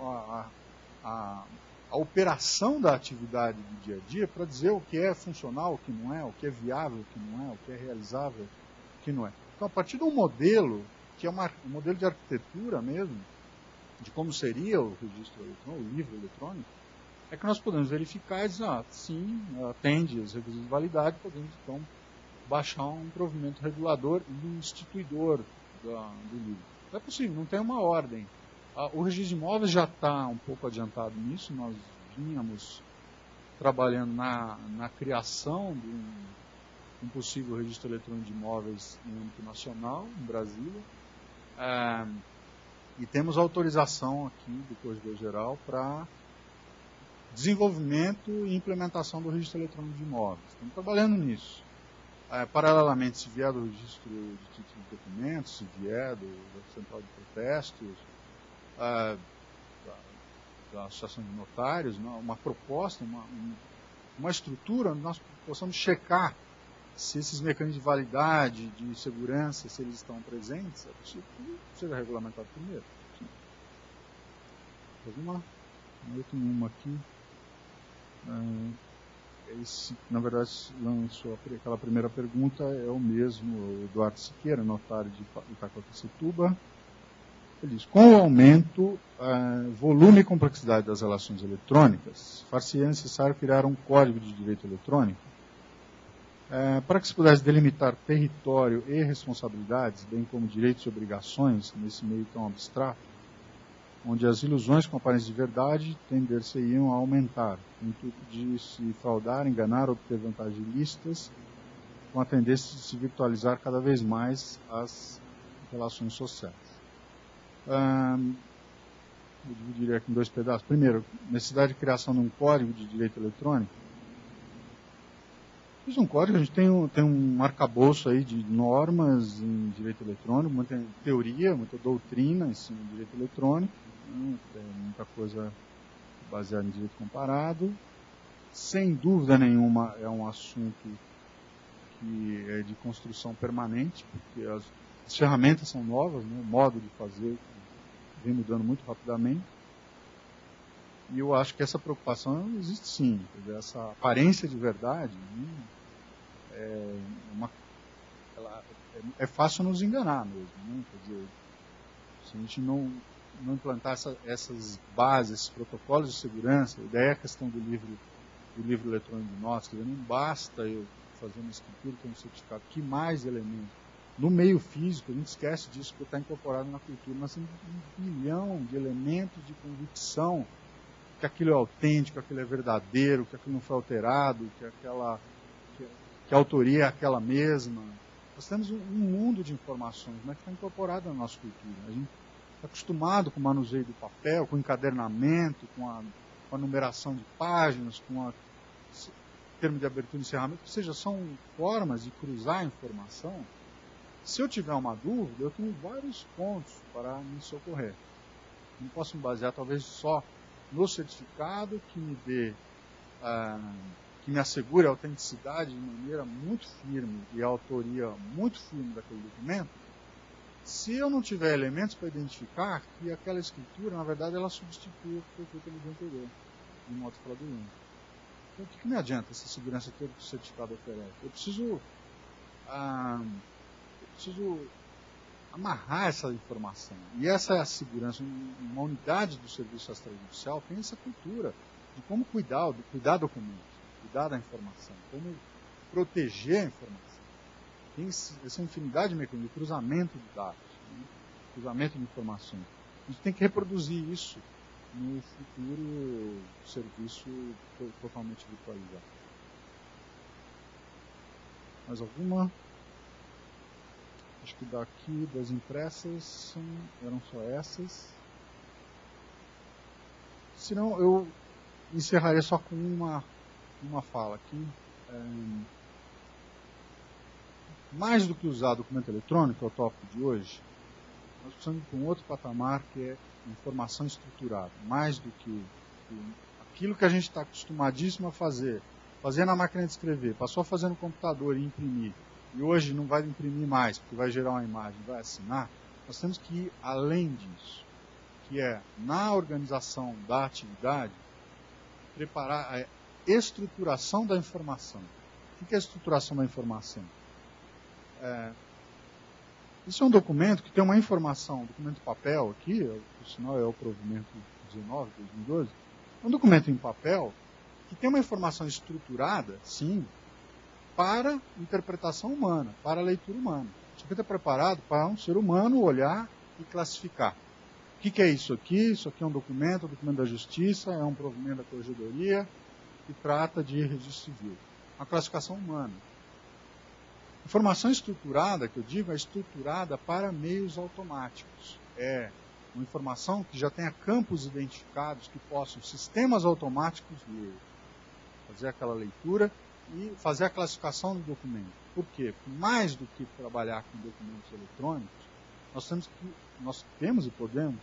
a operação da atividade do dia a dia para dizer o que é funcional, o que não é, o que é viável, o que não é, o que é realizável, o que não é. Então, a partir de um modelo, que é um modelo de arquitetura mesmo, de como seria o registro eletrônico, o livro eletrônico, é que nós podemos verificar e dizer, sim, atende os requisitos de validade, podemos então baixar um provimento regulador e instituidor do livro. Não é possível, não tem uma ordem. O registro de imóveis já está um pouco adiantado nisso, nós vínhamos trabalhando na criação de um possível registro eletrônico de imóveis em âmbito nacional, em Brasília, e temos autorização aqui do Corregedor Geral para desenvolvimento e implementação do registro eletrônico de imóveis. Estamos trabalhando nisso. Paralelamente, se vier do registro de títulos de documentos, se vier da Central de Protestos, da Associação de Notários, uma proposta, uma estrutura onde nós possamos checar se esses mecanismos de validade, de segurança, se eles estão presentes, é possível que seja regulamentado primeiro. Vamos lá. Eu tenho uma aqui. Na verdade, lançou aquela primeira pergunta, é o mesmo, o Eduardo Siqueira, notário de Itacoaticetuba. Ele diz: com o aumento, volume e complexidade das relações eletrônicas, far-se-ia necessário criar um código de direito eletrônico? Para que se pudesse delimitar território e responsabilidades, bem como direitos e obrigações, nesse meio tão abstrato, onde as ilusões com aparência de verdade tender-se-iam a aumentar, com o intuito de se fraudar, enganar, obter vantagens ilícitas, com a tendência de se virtualizar cada vez mais as relações sociais. Eu dividiria aqui em dois pedaços. Primeiro, necessidade de criação de um código de direito eletrônico. Fiz um código, a gente tem um arcabouço aí de normas em direito eletrônico, muita teoria, muita doutrina em cima de direito eletrônico, né? Tem muita coisa baseada em direito comparado. Sem dúvida nenhuma é um assunto que é de construção permanente, porque as ferramentas são novas, né? O modo de fazer vem mudando muito rapidamente. E eu acho que essa preocupação existe sim. Quer dizer, essa aparência de verdade é fácil nos enganar mesmo. Né? Quer dizer, se a gente não implantar essas bases, esses protocolos de segurança, a ideia é a questão do livro eletrônico de notas. Quer dizer, não basta eu fazer uma escritura com um certificado, que mais elementos? No meio físico, a gente esquece disso, porque está incorporado na cultura. Nós temos 1 bilhão de elementos de convicção que aquilo é autêntico, que aquilo é verdadeiro, que aquilo não foi alterado, que a autoria é aquela mesma. Nós temos um mundo de informações, mas que está incorporado na nossa cultura. A gente está acostumado com o manuseio do papel, com o encadernamento, com a numeração de páginas, com o termo de abertura e encerramento, ou seja, são formas de cruzar a informação. Se eu tiver uma dúvida, eu tenho vários pontos para me socorrer. Não posso me basear talvez só no certificado que me dê, que me assegure a autenticidade de maneira muito firme e a autoria muito firme daquele documento, se eu não tiver elementos para identificar que aquela escritura, na verdade, ela substitui o que foi feito no dia anterior, de modo fraudulento. Então, o que me adianta essa segurança toda que o certificado oferece? Eu preciso amarrar essa informação. E essa é a segurança. Uma unidade do serviço extrajudicial tem essa cultura de como cuidar documentos, cuidar da informação, como proteger a informação. Tem essa infinidade de mecanismos de cruzamento de dados, né? Cruzamento de informações. A gente tem que reproduzir isso no futuro serviço totalmente virtualizado. Mais alguma? Acho que daqui das impressas eram só essas. Senão eu encerraria só com uma fala aqui. Mais do que usar documento eletrônico, que é o tópico de hoje, nós precisamos ir para um outro patamar que é informação estruturada. Mais do que aquilo que a gente está acostumadíssimo a fazer na máquina de escrever, passou a fazer no computador e imprimir, e hoje não vai imprimir mais, porque vai gerar uma imagem, vai assinar. Nós temos que ir além disso, que é, na organização da atividade, preparar a estruturação da informação. O que é a estruturação da informação? Isso é um documento que tem uma informação, um documento papel aqui, por sinal é o provimento 19, 2012, é um documento em papel que tem uma informação estruturada, sim, para interpretação humana, para leitura humana. Isso aqui está preparado para um ser humano olhar e classificar. O que é isso aqui? Isso aqui é um documento da Justiça, é um provimento da Corregedoria, que trata de registro civil. Uma classificação humana. Informação estruturada, que eu digo, é estruturada para meios automáticos. É uma informação que já tenha campos identificados que possam sistemas automáticos ler, fazer aquela leitura e fazer a classificação do documento. Por quê? Mais do que trabalhar com documentos eletrônicos, nós temos e podemos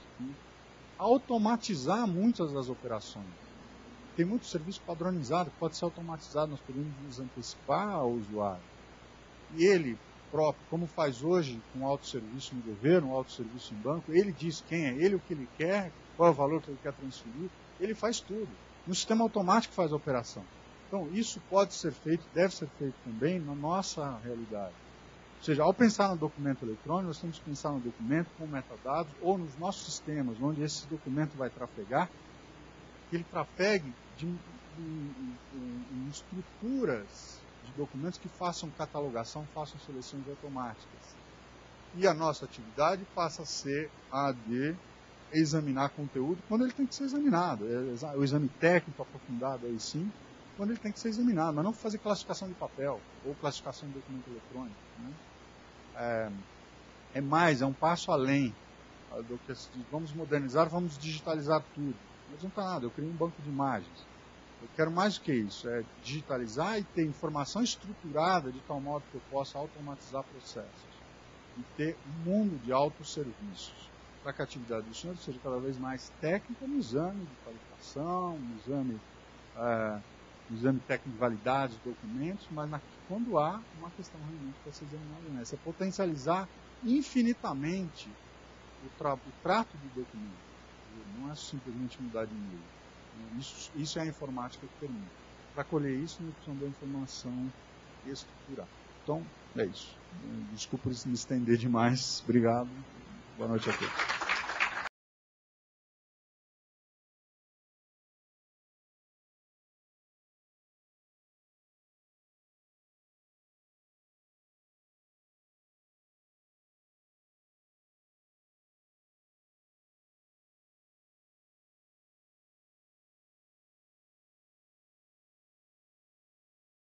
automatizar muitas das operações. Tem muito serviço padronizado que pode ser automatizado, nós podemos nos antecipar ao usuário. E ele próprio, como faz hoje com autosserviço no governo, autosserviço em banco, ele diz quem é ele, o que ele quer, qual é o valor que ele quer transferir, ele faz tudo. Um sistema automático faz a operação. Então, isso pode ser feito, deve ser feito também na nossa realidade. Ou seja, ao pensar no documento eletrônico, nós temos que pensar no documento com metadados ou nos nossos sistemas, onde esse documento vai trafegar, que ele trafegue em estruturas de documentos que façam catalogação, façam seleções automáticas. E a nossa atividade passa a ser a de examinar conteúdo quando ele tem que ser examinado. O exame técnico aprofundado, aí sim, quando ele tem que ser examinado, mas não fazer classificação de papel ou classificação de documento eletrônico. Né? É um passo além do que vamos modernizar, vamos digitalizar tudo. Não adianta nada, eu criei um banco de imagens. Eu quero mais do que isso, é digitalizar e ter informação estruturada de tal modo que eu possa automatizar processos e ter um mundo de autosserviços para que a atividade do senhor seja cada vez mais técnica no exame de qualificação, no exame técnico de validade de documentos, mas quando há uma questão realmente para ser examinada nessa, é potencializar infinitamente o trato do documento. Não é simplesmente mudar de meio. Isso é a informática que permite. Para colher isso, nós precisamos da informação estruturada. Então, é isso. Desculpa me estender demais. Obrigado. Boa noite a todos.